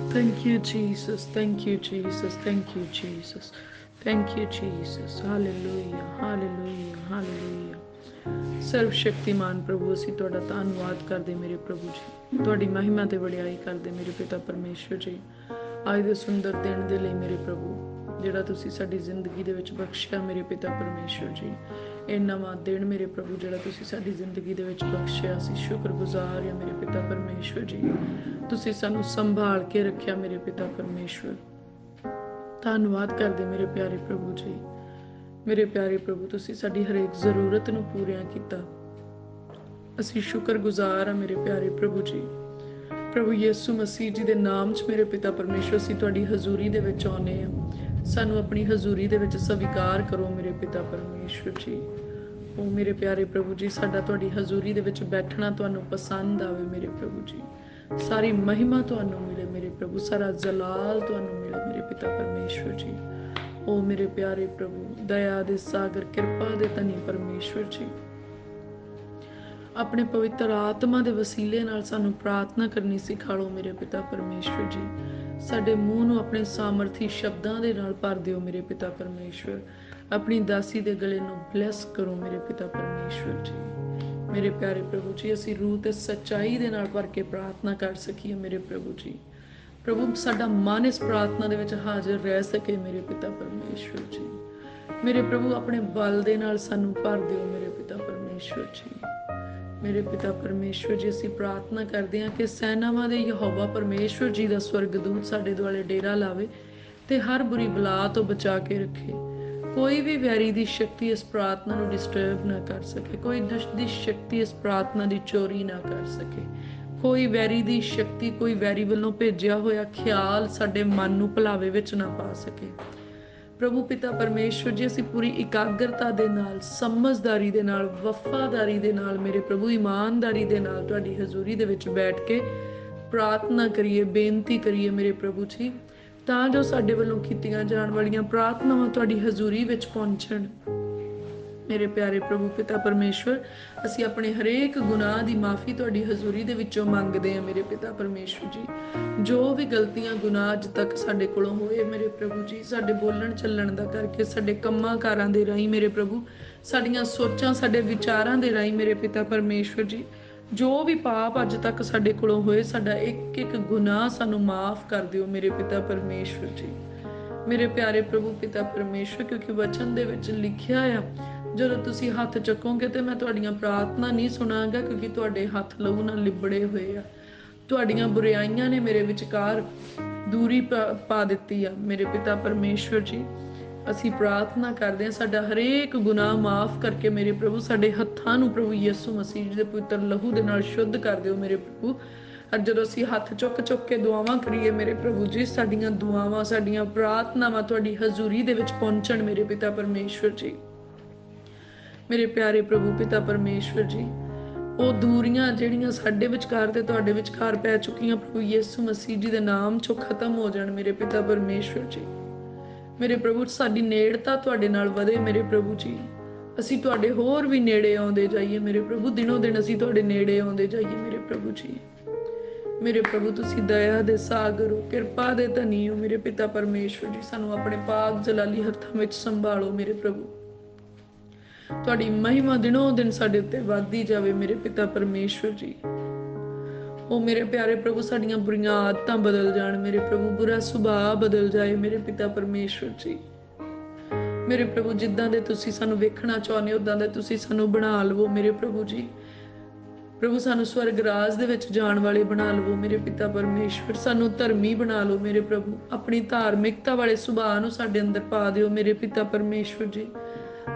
Thank you, Jesus. Thank you, Jesus. Thank you, Jesus. Thank you, Jesus. Hallelujah. Hallelujah. Hallelujah. ਸਰਵ ਸ਼ਕਤੀਮਾਨ ਪ੍ਰਭੂ, ਅਸੀਂ ਤੁਹਾਡਾ ਧੰਨਵਾਦ ਕਰਦੇ ਮੇਰੇ ਪ੍ਰਭੂ ਜੀ, ਤੁਹਾਡੀ ਮਹਿਮਾ ਤੇ ਵਡਿਆਈ ਕਰਦੇ ਮੇਰੇ ਪਿਤਾ ਪਰਮੇਸ਼ਵਰ ਜੀ, ਅੱਜ ਦੇ ਸੁੰਦਰ ਦਿਨ ਦੇ ਲਈ ਮੇਰੇ ਪ੍ਰਭੂ, ਜਿਹੜਾ ਤੁਸੀਂ ਸਾਡੀ ਜ਼ਿੰਦਗੀ ਦੇ ਵਿੱਚ ਬਖਸ਼ਿਆ ਮੇਰੇ ਪਿਤਾ ਪਰਮੇਸ਼ਵਰ ਜੀ। ਇਹ ਨਵਾਂ ਦਿਨ ਮੇਰੇ ਪ੍ਰਭੂ ਜਿਹੜਾ ਤੁਸੀਂ ਸਾਡੀ ਜ਼ਿੰਦਗੀ ਦੇ ਵਿੱਚ ਬਖਸ਼ਿਆ, ਅਸੀਂ ਸ਼ੁਕਰਗੁਜ਼ਾਰ ਹਾਂ ਮੇਰੇ ਪਿਤਾ ਪਰਮੇਸ਼ਵਰ ਜੀ। ਤੁਸੀਂ ਸਾਨੂੰ ਸੰਭਾਲ ਕੇ ਰੱਖਿਆ ਮੇਰੇ ਪਿਤਾ ਪਰਮੇਸ਼ਵਰ, ਧੰਨਵਾਦ ਕਰਦੇ ਮੇਰੇ ਪਿਆਰੇ ਪ੍ਰਭੂ ਜੀ। ਮੇਰੇ ਪਿਆਰੇ ਪ੍ਰਭੂ, ਤੁਸੀਂ ਸਾਡੀ ਹਰੇਕ ਜ਼ਰੂਰਤ ਨੂੰ ਪੂਰੀਆਂ ਕੀਤਾ, ਅਸੀਂ ਸ਼ੁਕਰਗੁਜ਼ਾਰ ਹਾਂ ਮੇਰੇ ਪਿਆਰੇ ਪ੍ਰਭੂ ਜੀ। ਪ੍ਰਭੂ ਯਿਸੂ ਮਸੀਹ ਜੀ ਦੇ ਨਾਮ 'ਚ ਮੇਰੇ ਪਿਤਾ ਪਰਮੇਸ਼ਵਰ, ਅਸੀਂ ਤੁਹਾਡੀ ਹਜ਼ੂਰੀ ਦੇ ਵਿੱਚ ਆਉਂਦੇ ਹਾਂ, ਸਾਨੂੰ ਆਪਣੀ ਹਜ਼ੂਰੀ ਦੇ ਵਿੱਚ ਸਵੀਕਾਰ ਕਰੋ ਮੇਰੇ ਪਿਤਾ ਪਰਮੇਸ਼ਵਰ ਜੀ। ਉਹ ਮੇਰੇ ਪਿਆਰੇ ਪ੍ਰਭੂ ਜੀ, ਸਾਡਾ ਤੁਹਾਡੀ ਹਜ਼ੂਰੀ ਦੇ ਵਿੱਚ ਬੈਠਣਾ ਤੁਹਾਨੂੰ ਪਸੰਦ ਆਵੇ ਮੇਰੇ ਪ੍ਰਭੂ ਜੀ। ਸਾਰੀ ਮਹਿਮਾ ਤੁਹਾਨੂੰ ਮਿਲੇ ਮੇਰੇ ਪ੍ਰਭੂ, ਸਾਰਾ ਜਲਾਲ ਤੁਹਾਨੂੰ ਮਿਲੇ ਮੇਰੇ ਪਿਤਾ ਪਰਮੇਸ਼ਵਰ ਜੀ। ਉਹ ਮੇਰੇ ਪਿਆਰੇ ਪ੍ਰਭੂ, ਦਇਆ ਦੇ ਸਾਗਰ, ਕਿਰਪਾ ਦੇ ਧਨੀ ਪਰਮੇਸ਼ਵਰ ਜੀ, ਆਪਣੇ ਪਵਿੱਤਰ ਆਤਮਾ ਦੇ ਵਸੀਲੇ ਨਾਲ ਸਾਨੂੰ ਪ੍ਰਾਰਥਨਾ ਕਰਨੀ ਸਿਖਾ ਲਓ ਮੇਰੇ ਪਿਤਾ ਪਰਮੇਸ਼ਵਰ ਜੀ। ਸਾਡੇ ਮੂੰਹ ਨੂੰ ਆਪਣੇ ਸਾਮਰਥੀ ਸ਼ਬਦਾਂ ਦੇ ਨਾਲ ਭਰ ਦਿਓ ਮੇਰੇ ਪਿਤਾ ਪਰਮੇਸ਼ਵਰ। ਆਪਣੀ ਦਾਸੀ ਦੇ ਗਲੇ ਨੂੰ ਬਲੈਸ ਕਰੋ ਮੇਰੇ ਪਿਤਾ ਪਰਮੇਸ਼ਵਰ ਜੀ। ਮੇਰੇ ਪਿਆਰੇ ਪ੍ਰਭੂ ਜੀ, ਅਸੀਂ ਰੂਹ ਤੇ ਸੱਚਾਈ ਦੇ ਨਾਲ ਭਰ ਕੇ ਪ੍ਰਾਰਥਨਾ ਕਰ ਸਕੀਏ ਮੇਰੇ ਪ੍ਰਭੂ ਜੀ। ਪ੍ਰਭੂ, ਸਾਡਾ ਮਨ ਇਸ ਪ੍ਰਾਰਥਨਾ ਦੇ ਵਿੱਚ ਹਾਜ਼ਰ ਰਹਿ ਸਕੇ ਮੇਰੇ ਪਿਤਾ ਪਰਮੇਸ਼ਵਰ ਜੀ। ਮੇਰੇ ਪ੍ਰਭੂ, ਆਪਣੇ ਬਲ ਦੇ ਨਾਲ ਸਾਨੂੰ ਭਰ ਦਿਓ ਮੇਰੇ ਪਿਤਾ ਪਰਮੇਸ਼ਵਰ ਜੀ। ਮੇਰੇ ਪਿਤਾ ਪਰਮੇਸ਼ਵਰ ਜੀ, ਅਸੀਂ ਪ੍ਰਾਰਥਨਾ ਕਰਦੇ ਹਾਂ ਕਿ ਸੈਨਾਵਾਂ ਦੇ ਯਹੋਵਾ ਪਰਮੇਸ਼ਵਰ ਜੀ ਦਾ ਸਵਰਗਦੂਤ ਸਾਡੇ ਦੁਆਲੇ ਡੇਰਾ ਲਾਵੇ ਤੇ ਹਰ ਬੁਰੀ ਬਲਾ ਤੋਂ ਬਚਾ ਕੇ ਰੱਖੇ। ਕੋਈ ਵੀ ਵੈਰੀ ਦੀ ਸ਼ਕਤੀ ਇਸ ਪ੍ਰਾਰਥਨਾ ਨੂੰ ਡਿਸਟਰਬ ਨਾ ਕਰ ਸਕੇ, ਕੋਈ ਦੁਸ਼ਟ ਦੀ ਸ਼ਕਤੀ ਇਸ ਪ੍ਰਾਰਥਨਾ ਦੀ ਚੋਰੀ ਨਾ ਕਰ ਸਕੇ, ਕੋਈ ਵੈਰੀ ਦੀ ਸ਼ਕਤੀ, ਕੋਈ ਵੈਰੀ ਵੱਲੋਂ ਭੇਜਿਆ ਹੋਇਆ ਖਿਆਲ ਸਾਡੇ ਮਨ ਨੂੰ ਭੁਲਾਵੇ ਵਿੱਚ ਨਾ ਪਾ ਸਕੇ। ਪ੍ਰਭੂ ਪਿਤਾ ਪਰਮੇਸ਼ਵਰ ਜੀ, ਅਸੀਂ ਪੂਰੀ ਇਕਾਗਰਤਾ ਦੇ ਨਾਲ, ਸਮਝਦਾਰੀ ਦੇ ਨਾਲ, ਵਫਾਦਾਰੀ ਦੇ ਨਾਲ ਮੇਰੇ ਪ੍ਰਭੂ, ਇਮਾਨਦਾਰੀ ਦੇ ਨਾਲ ਤੁਹਾਡੀ ਹਜ਼ੂਰੀ ਦੇ ਵਿੱਚ ਬੈਠ ਕੇ ਪ੍ਰਾਰਥਨਾ ਕਰੀਏ, ਬੇਨਤੀ ਕਰੀਏ ਮੇਰੇ ਪ੍ਰਭੂ ਜੀ, ਤਾਂ ਜੋ ਸਾਡੇ ਵੱਲੋਂ ਕੀਤੀਆਂ ਜਾਣ ਵਾਲੀਆਂ ਪ੍ਰਾਰਥਨਾਵਾਂ ਤੁਹਾਡੀ ਹਜ਼ੂਰੀ ਵਿੱਚ ਪਹੁੰਚਣ। ਮੇਰੇ ਪਿਆਰੇ ਪ੍ਰਭੂ ਪਿਤਾ ਪਰਮੇਸ਼ਵਰ, ਅਸੀਂ ਆਪਣੇ ਹਰੇਕ ਗੁਨਾਹ ਦੀ ਮਾਫੀ ਤੁਹਾਡੀ ਹਜ਼ੂਰੀ ਦੇ ਵਿੱਚੋਂ ਮੰਗਦੇ ਹਾਂ ਮੇਰੇ ਪਿਤਾ ਪਰਮੇਸ਼ਵਰ ਜੀ। ਜੋ ਵੀ ਗਲਤੀਆਂ ਗੁਨਾਹ ਅੱਜ ਤੱਕ ਸਾਡੇ ਕੋਲੋਂ ਹੋਏ ਮੇਰੇ ਪ੍ਰਭੂ ਜੀ, ਸਾਡੇ ਬੋਲਣ ਚੱਲਣ ਦਾ ਕਰਕੇ, ਸਾਡੇ ਕੰਮਾਂ ਕਾਰਾਂ ਦੇ ਰਾਹੀਂ ਮੇਰੇ ਪ੍ਰਭੂ, ਸਾਡੀਆਂ ਸੋਚਾਂ, ਸਾਡੇ ਵਿਚਾਰਾਂ ਦੇ ਰਾਹੀਂ ਮੇਰੇ ਪਿਤਾ ਪਰਮੇਸ਼ਵਰ ਜੀ, ਜੋ ਵੀ ਪਾਪ ਅੱਜ ਤੱਕ ਸਾਡੇ ਕੋਲੋਂ ਹੋਏ, ਸਾਡਾ ਇੱਕ ਇੱਕ ਗੁਨਾਹ ਸਾਨੂੰ ਮਾਫ ਕਰ ਦਿਓ ਮੇਰੇ ਪਿਤਾ ਪਰਮੇਸ਼ਵਰ ਜੀ। ਮੇਰੇ ਪਿਆਰੇ ਪ੍ਰਭੂ ਪਿਤਾ ਪਰਮੇਸ਼ਵਰ, ਕਿਉਂਕਿ ਵਚਨ ਦੇ ਵਿੱਚ ਲਿਖਿਆ ਆ, ਜਦੋਂ ਤੁਸੀਂ ਹੱਥ ਚੱਕੋਗੇ ਤੇ ਮੈਂ ਤੁਹਾਡੀਆਂ ਪ੍ਰਾਰਥਨਾ ਨਹੀਂ ਸੁਣਾਂਗਾ, ਕਿਉਂਕਿ ਤੁਹਾਡੇ ਹੱਥ ਲਹੂ ਨਾਲ ਲਿਬੜੇ ਹੋਏ ਆ। ਤੁਹਾਡੀਆਂ ਬੁਰਾਈਆਂ ਨੇ ਮੇਰੇ ਵਿਚਕਾਰ ਦੂਰੀ ਪਾ ਦਿੱਤੀ ਆ ਮੇਰੇ ਪਿਤਾ ਪਰਮੇਸ਼ਵਰ ਜੀ। ਅਸੀਂ ਪ੍ਰਾਰਥਨਾ ਕਰਦੇ ਹਾਂ, ਸਾਡਾ ਹਰੇਕ ਗੁਨਾਹ ਮਾਫ ਕਰਕੇ ਮੇਰੇ ਪ੍ਰਭੂ, ਸਾਡੇ ਹੱਥਾਂ ਨੂੰ ਪ੍ਰਭੂ ਯਿਸੂ ਮਸੀਹ ਜੀ ਦੇ ਪਵਿੱਤਰ ਲਹੂ ਦੇ ਨਾਲ ਸ਼ੁੱਧ ਕਰ ਦਿਓ ਮੇਰੇ ਪ੍ਰਭੂ। ਔਰ ਜਦੋਂ ਅਸੀਂ ਹੱਥ ਚੁੱਕ ਕੇ ਦੁਆਵਾਂ ਕਰੀਏ ਮੇਰੇ ਪ੍ਰਭੂ ਜੀ, ਸਾਡੀਆਂ ਦੁਆਵਾਂ, ਸਾਡੀਆਂ ਪ੍ਰਾਰਥਨਾਵਾਂ ਤੁਹਾਡੀ ਹਜ਼ੂਰੀ ਦੇ ਵਿੱਚ ਪਹੁੰਚਣ ਮੇਰੇ ਪਿਤਾ ਪਰਮੇਸ਼ਵਰ ਜੀ। ਮੇਰੇ ਪਿਆਰੇ ਪ੍ਰਭੂ ਪਿਤਾ ਪਰਮੇਸ਼ਵਰ ਜੀ, ਉਹ ਦੂਰੀਆਂ ਜਿਹੜੀਆਂ ਸਾਡੇ ਵਿਚਕਾਰ ਤੇ ਤੁਹਾਡੇ ਵਿਚਕਾਰ ਪੈ ਚੁੱਕੀਆਂ ਪ੍ਰਭੂ ਯਿਸੂ ਮਸੀਹ ਜੀ ਦੇ ਨਾਮ 'ਚੋਂ ਖਤਮ ਹੋ ਜਾਣ ਮੇਰੇ ਪਿਤਾ ਪਰਮੇਸ਼ਵਰ ਜੀ। ਮੇਰੇ ਪ੍ਰਭੂ, ਸਾਡੀ ਨੇੜਤਾ ਤੁਹਾਡੇ ਨਾਲ ਵਧੇ ਮੇਰੇ ਪ੍ਰਭੂ ਜੀ। ਅਸੀਂ ਤੁਹਾਡੇ ਹੋਰ ਵੀ ਨੇੜੇ ਆਉਂਦੇ ਜਾਈਏ ਮੇਰੇ ਪ੍ਰਭੂ, ਦਿਨੋਂ ਦਿਨ ਅਸੀਂ ਤੁਹਾਡੇ ਨੇੜੇ ਆਉਂਦੇ ਜਾਈਏ ਮੇਰੇ ਪ੍ਰਭੂ ਜੀ। ਮੇਰੇ ਪ੍ਰਭੂ, ਤੁਸੀਂ ਦਇਆ ਦੇ ਸਾਗਰ ਹੋ, ਕਿਰਪਾ ਦੇ ਧਨੀ ਹੋ ਮੇਰੇ ਪਿਤਾ ਪਰਮੇਸ਼ਵਰ ਜੀ। ਸਾਨੂੰ ਆਪਣੇ ਪਾਕ ਜਲਾਲੀ ਹੱਥਾਂ ਵਿੱਚ ਸੰਭਾਲੋ ਮੇਰੇ ਪ੍ਰਭੂ। ਤੁਹਾਡੀ ਮਹਿਮਾ ਦਿਨੋਂ ਦਿਨ ਸਾਡੇ ਉੱਤੇ ਵੱਧਦੀ ਜਾਵੇ ਮੇਰੇ ਪਿਤਾ ਪਰਮੇਸ਼ਵਰ ਜੀ। ਉਹ ਮੇਰੇ ਪਿਆਰੇ ਪ੍ਰਭੂ, ਸਾਡੀਆਂ ਬੁਰੀਆਂ ਆਦਤਾਂ ਬਦਲ ਜਾਣ ਮੇਰੇ ਪ੍ਰਭੂ, ਬੁਰਾ ਸੁਭਾਅ ਬਦਲ ਜਾਏ ਮੇਰੇ ਪਿਤਾ ਪਰਮੇਸ਼ਵਰ ਜੀ। ਮੇਰੇ ਪ੍ਰਭੂ, ਜਿੱਦਾਂ ਦੇ ਤੁਸੀਂ ਸਾਨੂੰ ਵੇਖਣਾ ਚਾਹੁੰਦੇ ਹੋ, ਉਦਾਂ ਦੇ ਤੁਸੀਂ ਸਾਨੂੰ ਬਣਾ ਲਵੋ ਮੇਰੇ ਪ੍ਰਭੂ ਜੀ। ਪ੍ਰਭੂ, ਸਾਨੂੰ ਸਵਰਗ ਰਾਜ ਦੇ ਵਿੱਚ ਜਾਣ ਵਾਲੇ ਬਣਾ ਲਵੋ ਮੇਰੇ ਪਿਤਾ ਪਰਮੇਸ਼ਵਰ। ਸਾਨੂੰ ਧਰਮੀ ਬਣਾ ਲਓ ਮੇਰੇ ਪ੍ਰਭੂ। ਆਪਣੀ ਧਾਰਮਿਕਤਾ ਵਾਲੇ ਸੁਭਾਅ ਨੂੰ ਸਾਡੇ ਅੰਦਰ ਪਾ ਦਿਓ ਮੇਰੇ ਪਿਤਾ ਪਰਮੇਸ਼ਵਰ ਜੀ।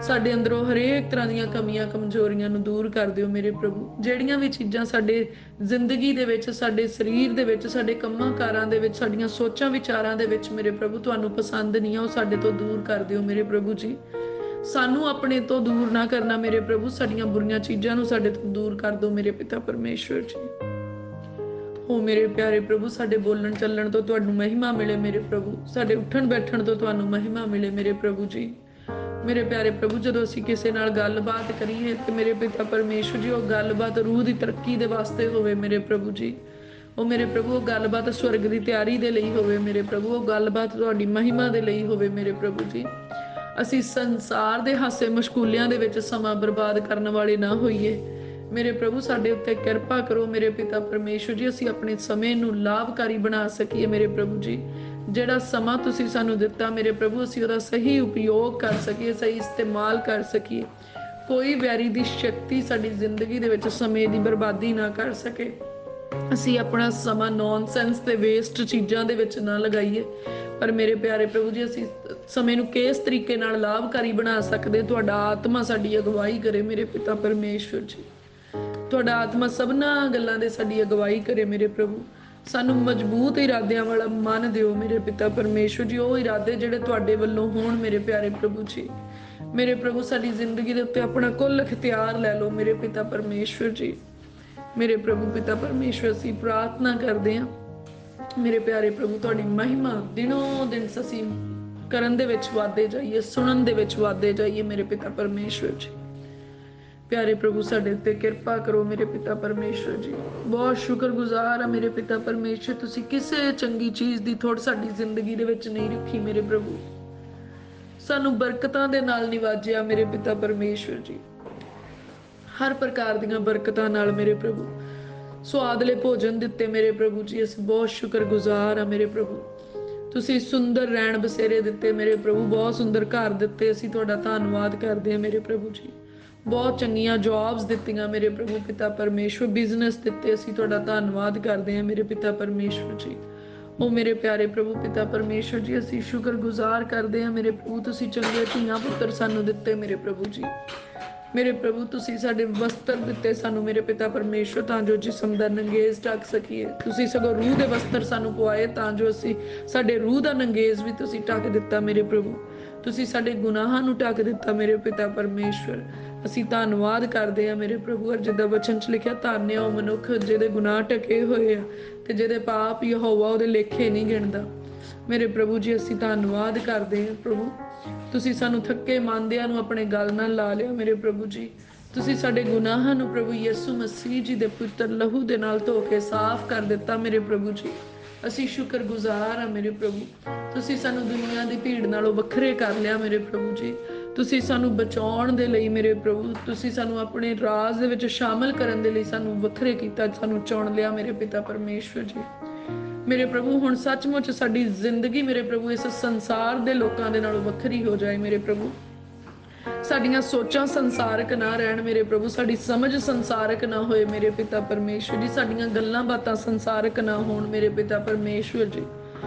ਸਾਡੇ ਅੰਦਰੋਂ ਹਰੇਕ ਤਰ੍ਹਾਂ ਦੀਆਂ ਕਮੀਆਂ ਕਮਜ਼ੋਰੀਆਂ ਨੂੰ ਦੂਰ ਕਰ ਦਿਓ ਮੇਰੇ ਪ੍ਰਭੂ। ਜਿਹੜੀਆਂ ਵੀ ਚੀਜ਼ਾਂ ਸਾਡੇ ਜ਼ਿੰਦਗੀ ਦੇ ਵਿੱਚ, ਸਾਡੇ ਸਰੀਰ ਦੇ ਵਿੱਚ, ਸਾਡੇ ਕੰਮਾਂ ਕਾਰਾਂ ਦੇ ਵਿੱਚ, ਸਾਡੀਆਂ ਸੋਚਾਂ ਵਿਚਾਰਾਂ ਦੇ ਵਿੱਚ ਮੇਰੇ ਪ੍ਰਭੂ ਤੁਹਾਨੂੰ ਪਸੰਦ ਨਹੀਂ ਆ, ਉਹ ਸਾਡੇ ਤੋਂ ਦੂਰ ਕਰ ਦਿਓ ਮੇਰੇ ਪ੍ਰਭੂ ਜੀ। ਸਾਨੂੰ ਆਪਣੇ ਤੋਂ ਦੂਰ ਨਾ ਕਰਨਾ ਮੇਰੇ ਪ੍ਰਭੂ, ਸਾਡੀਆਂ ਬੁਰੀਆਂ ਚੀਜ਼ਾਂ ਨੂੰ ਸਾਡੇ ਤੋਂ ਦੂਰ ਕਰ ਦਿਓ ਮੇਰੇ ਪਿਤਾ ਪਰਮੇਸ਼ਵਰ ਜੀ। ਹੋ ਮੇਰੇ ਪਿਆਰੇ ਪ੍ਰਭੂ, ਸਾਡੇ ਬੋਲਣ ਚੱਲਣ ਤੋਂ ਤੁਹਾਨੂੰ ਮਹਿਮਾ ਮਿਲੇ ਮੇਰੇ ਪ੍ਰਭੂ। ਸਾਡੇ ਉੱਠਣ ਬੈਠਣ ਤੋਂ ਤੁਹਾਨੂੰ ਮਹਿਮਾ ਮਿਲੇ ਮੇਰੇ ਪ੍ਰਭੂ ਜੀ। ਮੇਰੇ ਪਿਆਰੇ ਪ੍ਰਭੂ, ਜਦੋਂ ਅਸੀਂ ਕਿਸੇ ਨਾਲ ਗੱਲਬਾਤ ਕਰੀਏ ਤੇ ਮੇਰੇ ਪਿਤਾ ਪਰਮੇਸ਼ਵਰ ਜੀ, ਉਹ ਗੱਲਬਾਤ ਰੂਹ ਦੀ ਤਰੱਕੀ ਦੇ ਵਾਸਤੇ ਹੋਵੇ ਮੇਰੇ ਪ੍ਰਭੂ ਜੀ। ਉਹ ਮੇਰੇ ਪ੍ਰਭੂ, ਉਹ ਗੱਲਬਾਤ ਸਵਰਗ ਦੀ ਤਿਆਰੀ ਦੇ ਲਈ ਹੋਵੇ ਮੇਰੇ ਪ੍ਰਭੂ, ਉਹ ਗੱਲਬਾਤ ਤੁਹਾਡੀ ਮਹਿਮਾ ਦੇ ਲਈ ਹੋਵੇ ਮੇਰੇ ਪ੍ਰਭੂ ਜੀ। ਅਸੀਂ ਸੰਸਾਰ ਦੇ ਹਾਸੇ ਮਸ਼ਗੂਲਿਆਂ ਦੇ ਵਿੱਚ ਸਮਾਂ ਬਰਬਾਦ ਕਰਨ ਵਾਲੇ ਨਾ ਹੋਈਏ ਮੇਰੇ ਪ੍ਰਭੂ। ਸਾਡੇ ਉੱਤੇ ਕਿਰਪਾ ਕਰੋ ਮੇਰੇ ਪਿਤਾ ਪਰਮੇਸ਼ਵਰ ਜੀ, ਅਸੀਂ ਆਪਣੇ ਸਮੇਂ ਨੂੰ ਲਾਭਕਾਰੀ ਬਣਾ ਸਕੀਏ ਮੇਰੇ ਪ੍ਰਭੂ ਜੀ। ਜਿਹੜਾ ਸਮਾਂ ਤੁਸੀਂ ਸਾਨੂੰ ਦਿੱਤਾ ਮੇਰੇ ਪ੍ਰਭੂ, ਅਸੀਂ ਉਹਦਾ ਸਹੀ ਉਪਯੋਗ ਕਰ ਸਕੀਏ, ਸਹੀ ਇਸਤੇਮਾਲ ਕਰ ਸਕੀਏ। ਕੋਈ ਵੈਰੀ ਦੀ ਸ਼ਕਤੀ ਸਾਡੀ ਜ਼ਿੰਦਗੀ ਦੇ ਵਿੱਚ ਸਮੇਂ ਦੀ ਬਰਬਾਦੀ ਨਾ ਕਰ ਸਕੇ। ਅਸੀਂ ਆਪਣਾ ਸਮਾਂ ਨੌਨਸੈਂਸ ਤੇ ਵੇਸਟ ਚੀਜ਼ਾਂ ਦੇ ਵਿੱਚ ਨਾ ਲਗਾਈਏ, ਪਰ ਮੇਰੇ ਪਿਆਰੇ ਪ੍ਰਭੂ ਜੀ ਅਸੀਂ ਸਮੇਂ ਨੂੰ ਕਿਸ ਤਰੀਕੇ ਨਾਲ ਲਾਭਕਾਰੀ ਬਣਾ ਸਕਦੇ, ਤੁਹਾਡਾ ਆਤਮਾ ਸਾਡੀ ਅਗਵਾਈ ਕਰੇ ਮੇਰੇ ਪਿਤਾ ਪਰਮੇਸ਼ਵਰ ਜੀ। ਤੁਹਾਡਾ ਆਤਮਾ ਸਭਨਾਂ ਗੱਲਾਂ ਦੇ ਸਾਡੀ ਅਗਵਾਈ ਕਰੇ ਮੇਰੇ ਪ੍ਰਭੂ। ਸਾਨੂੰ ਮਜ਼ਬੂਤ ਇਰਾਦਿਆਂ ਵਾਲਾ ਮਨ ਦਿਓ ਮੇਰੇ ਪਿਤਾ ਪਰਮੇਸ਼ਵਰ ਜੀ, ਉਹ ਇਰਾਦੇ ਜਿਹੜੇ ਤੁਹਾਡੇ ਵੱਲੋਂ ਹੋਣ ਮੇਰੇ ਪਿਆਰੇ ਪ੍ਰਭੂ ਜੀ। ਮੇਰੇ ਪ੍ਰਭੂ ਸਾਡੀ ਜ਼ਿੰਦਗੀ ਦੇ ਉੱਤੇ ਆਪਣਾ ਕੁੱਲ ਅਖਤਿਆਰ ਲੈ ਲਓ ਮੇਰੇ ਪਿਤਾ ਪਰਮੇਸ਼ਵਰ ਜੀ। ਮੇਰੇ ਪ੍ਰਭੂ ਪਿਤਾ ਪਰਮੇਸ਼ਵਰ ਅਸੀਂ ਪ੍ਰਾਰਥਨਾ ਕਰਦੇ ਹਾਂ ਮੇਰੇ ਪਿਆਰੇ ਪ੍ਰਭੂ, ਤੁਹਾਡੀ ਮਹਿਮਾ ਦਿਨੋਂ ਦਿਨ ਅਸੀਂ ਕਰਨ ਦੇ ਵਿੱਚ ਵਾਧੇ ਜਾਈਏ, ਸੁਣਨ ਦੇ ਵਿੱਚ ਵਾਧੇ ਜਾਈਏ ਮੇਰੇ ਪਿਤਾ ਪਰਮੇਸ਼ਵਰ ਜੀ। ਪਿਆਰੇ ਪ੍ਰਭੂ ਸਾਡੇ ਉੱਤੇ ਕਿਰਪਾ ਕਰੋ ਮੇਰੇ ਪਿਤਾ ਪਰਮੇਸ਼ਵਰ ਜੀ। ਬਹੁਤ ਸ਼ੁਕਰਗੁਜ਼ਾਰ ਆ ਮੇਰੇ ਪਿਤਾ ਪਰਮੇਸ਼ਵਰ, ਤੁਸੀਂ ਕਿਸੇ ਚੰਗੀ ਚੀਜ਼ ਦੀ ਥੋੜ ਸਾਡੀ ਜ਼ਿੰਦਗੀ ਦੇ ਵਿੱਚ ਨਹੀਂ ਰੱਖੀ ਮੇਰੇ ਪ੍ਰਭੂ। ਸਾਨੂੰ ਬਰਕਤਾਂ ਦੇ ਨਾਲ ਨਿਵਾਜਿਆ ਮੇਰੇ ਪਿਤਾ ਪਰਮੇਸ਼ਵਰ ਜੀ, ਹਰ ਪ੍ਰਕਾਰ ਦੀਆਂ ਬਰਕਤਾਂ ਨਾਲ ਮੇਰੇ ਪ੍ਰਭੂ। ਸੁਆਦਲੇ ਭੋਜਨ ਦਿੱਤੇ ਮੇਰੇ ਪ੍ਰਭੂ ਜੀ, ਅਸੀਂ ਬਹੁਤ ਸ਼ੁਕਰਗੁਜ਼ਾਰ ਆ ਮੇਰੇ ਪ੍ਰਭੂ। ਤੁਸੀਂ ਸੁੰਦਰ ਰਹਿਣ ਬਸੇਰੇ ਦਿੱਤੇ ਮੇਰੇ ਪ੍ਰਭੂ, ਬਹੁਤ ਸੁੰਦਰ ਘਰ ਦਿੱਤੇ, ਅਸੀਂ ਤੁਹਾਡਾ ਧੰਨਵਾਦ ਕਰਦੇ ਹਾਂ ਮੇਰੇ ਪ੍ਰਭੂ ਜੀ। ਬਹੁਤ ਚੰਗੀਆਂ ਜੌਬਸ ਦਿੱਤੀਆਂ ਮੇਰੇ ਪ੍ਰਭੂ ਪਿਤਾ ਪਰਮੇਸ਼ਵਰ, ਬਿਜ਼ਨਸ ਦਿੱਤੇ, ਅਸੀਂ ਤੁਹਾਡਾ ਧੰਨਵਾਦ ਕਰਦੇ ਹਾਂ ਮੇਰੇ ਪਿਤਾ ਪਰਮੇਸ਼ਵਰ ਜੀ। ਉਹ ਮੇਰੇ ਪਿਆਰੇ ਪ੍ਰਭੂ ਪਿਤਾ ਪਰਮੇਸ਼ਵਰ ਜੀ ਅਸੀਂ ਸ਼ੁਕਰਗੁਜ਼ਾਰ ਕਰਦੇ ਹਾਂ ਮੇਰੇ ਪ੍ਰਭੂ, ਤੁਸੀਂ ਚੰਗੇ ਧੀਆਂ ਪੁੱਤਰ ਸਾਨੂੰ ਦਿੱਤੇ ਮੇਰੇ ਪ੍ਰਭੂ ਜੀ। ਮੇਰੇ ਪ੍ਰਭੂ ਤੁਸੀਂ ਸਾਡੇ ਵਸਤਰ ਦਿੱਤੇ ਸਾਨੂੰ ਮੇਰੇ ਪਿਤਾ ਪਰਮੇਸ਼ਵਰ, ਤਾਂ ਜੋ ਜਿਸਮ ਦਾ ਨੰਗੇਜ਼ ਢੱਕ ਸਕੀਏ। ਤੁਸੀਂ ਸਗੋਂ ਰੂਹ ਦੇ ਵਸਤਰ ਸਾਨੂੰ ਪਵਾਏ, ਤਾਂ ਜੋ ਅਸੀਂ ਸਾਡੇ ਰੂਹ ਦਾ ਨੰਗੇਜ਼ ਵੀ ਤੁਸੀਂ ਢੱਕ ਦਿੱਤਾ ਮੇਰੇ ਪ੍ਰਭੂ। ਤੁਸੀਂ ਸਾਡੇ ਗੁਨਾਹਾਂ ਨੂੰ ਢੱਕ ਦਿੱਤਾ ਮੇਰੇ ਪਿਤਾ ਪਰਮੇਸ਼ਵਰ, ਅਸੀਂ ਧੰਨਵਾਦ ਕਰਦੇ ਹਾਂ ਮੇਰੇ ਪ੍ਰਭੂ। ਜਿੱਦਾਂ ਵਚਨ 'ਚ ਲਿਖਿਆ, ਧੰਨ ਉਹ ਮਨੁੱਖ ਜਿਹਦੇ ਗੁਨਾਹ ਢਕੇ ਹੋਏ ਆ ਤੇ ਜਿਹਦੇ ਪਾਪ ਯਹੋਵਾ ਉਹਦੇ ਲੇਖੇ ਨਹੀਂ ਗਿਣਦਾ ਮੇਰੇ ਪ੍ਰਭੂ ਜੀ। ਅਸੀਂ ਧੰਨਵਾਦ ਕਰਦੇ ਹਾਂ ਪ੍ਰਭੂ, ਤੁਸੀਂ ਸਾਨੂੰ ਥੱਕੇ ਮੰਨਦਿਆਂ ਨੂੰ ਆਪਣੇ ਗਲ ਨਾਲ ਲਾ ਲਿਆ ਮੇਰੇ ਪ੍ਰਭੂ ਜੀ। ਤੁਸੀਂ ਸਾਡੇ ਗੁਨਾਹਾਂ ਨੂੰ ਪ੍ਰਭੂ ਯਿਸੂ ਮਸੀਹ ਜੀ ਦੇ ਪੁੱਤਰ ਲਹੂ ਦੇ ਨਾਲ ਧੋ ਕੇ ਸਾਫ਼ ਕਰ ਦਿੱਤਾ ਮੇਰੇ ਪ੍ਰਭੂ ਜੀ। ਅਸੀਂ ਸ਼ੁਕਰਗੁਜ਼ਾਰ ਹਾਂ ਮੇਰੇ ਪ੍ਰਭੂ, ਤੁਸੀਂ ਸਾਨੂੰ ਦੁਨੀਆ ਦੀ ਭੀੜ ਨਾਲੋਂ ਵੱਖਰੇ ਕਰ ਲਿਆ ਮੇਰੇ ਪ੍ਰਭੂ ਜੀ। ਤੁਸੀਂ ਸਾਨੂੰ ਬਚਾਉਣ ਦੇ ਲਈ ਮੇਰੇ ਪ੍ਰਭੂ, ਤੁਸੀਂ ਸਾਨੂੰ ਆਪਣੇ ਰਾਜ ਦੇ ਵਿੱਚ ਸ਼ਾਮਲ ਕਰਨ ਦੇ ਲਈ ਸਾਨੂੰ ਵੱਖਰੇ ਕੀਤਾ, ਸਾਨੂੰ ਚੁਣ ਲਿਆ ਮੇਰੇ ਪਿਤਾ ਪਰਮੇਸ਼ਵਰ ਜੀ। ਮੇਰੇ ਪ੍ਰਭੂ ਹੁਣ ਸੱਚਮੁੱਚ ਸਾਡੀ ਜ਼ਿੰਦਗੀ ਮੇਰੇ ਪ੍ਰਭੂ ਇਸ ਸੰਸਾਰ ਦੇ ਲੋਕਾਂ ਦੇ ਨਾਲੋਂ ਵੱਖਰੀ ਹੋ ਜਾਏ ਮੇਰੇ ਪ੍ਰਭੂ। ਸਾਡੀਆਂ ਸੋਚਾਂ ਸੰਸਾਰਕ ਨਾ ਰਹਿਣ ਮੇਰੇ ਪ੍ਰਭੂ, ਸਾਡੀ ਸਮਝ ਸੰਸਾਰਕ ਨਾ ਹੋਏ ਮੇਰੇ ਪਿਤਾ ਪਰਮੇਸ਼ਵਰ ਜੀ, ਸਾਡੀਆਂ ਗੱਲਾਂ ਬਾਤਾਂ ਸੰਸਾਰਕ ਨਾ ਹੋਣ ਮੇਰੇ ਪਿਤਾ ਪਰਮੇਸ਼ਵਰ ਜੀ।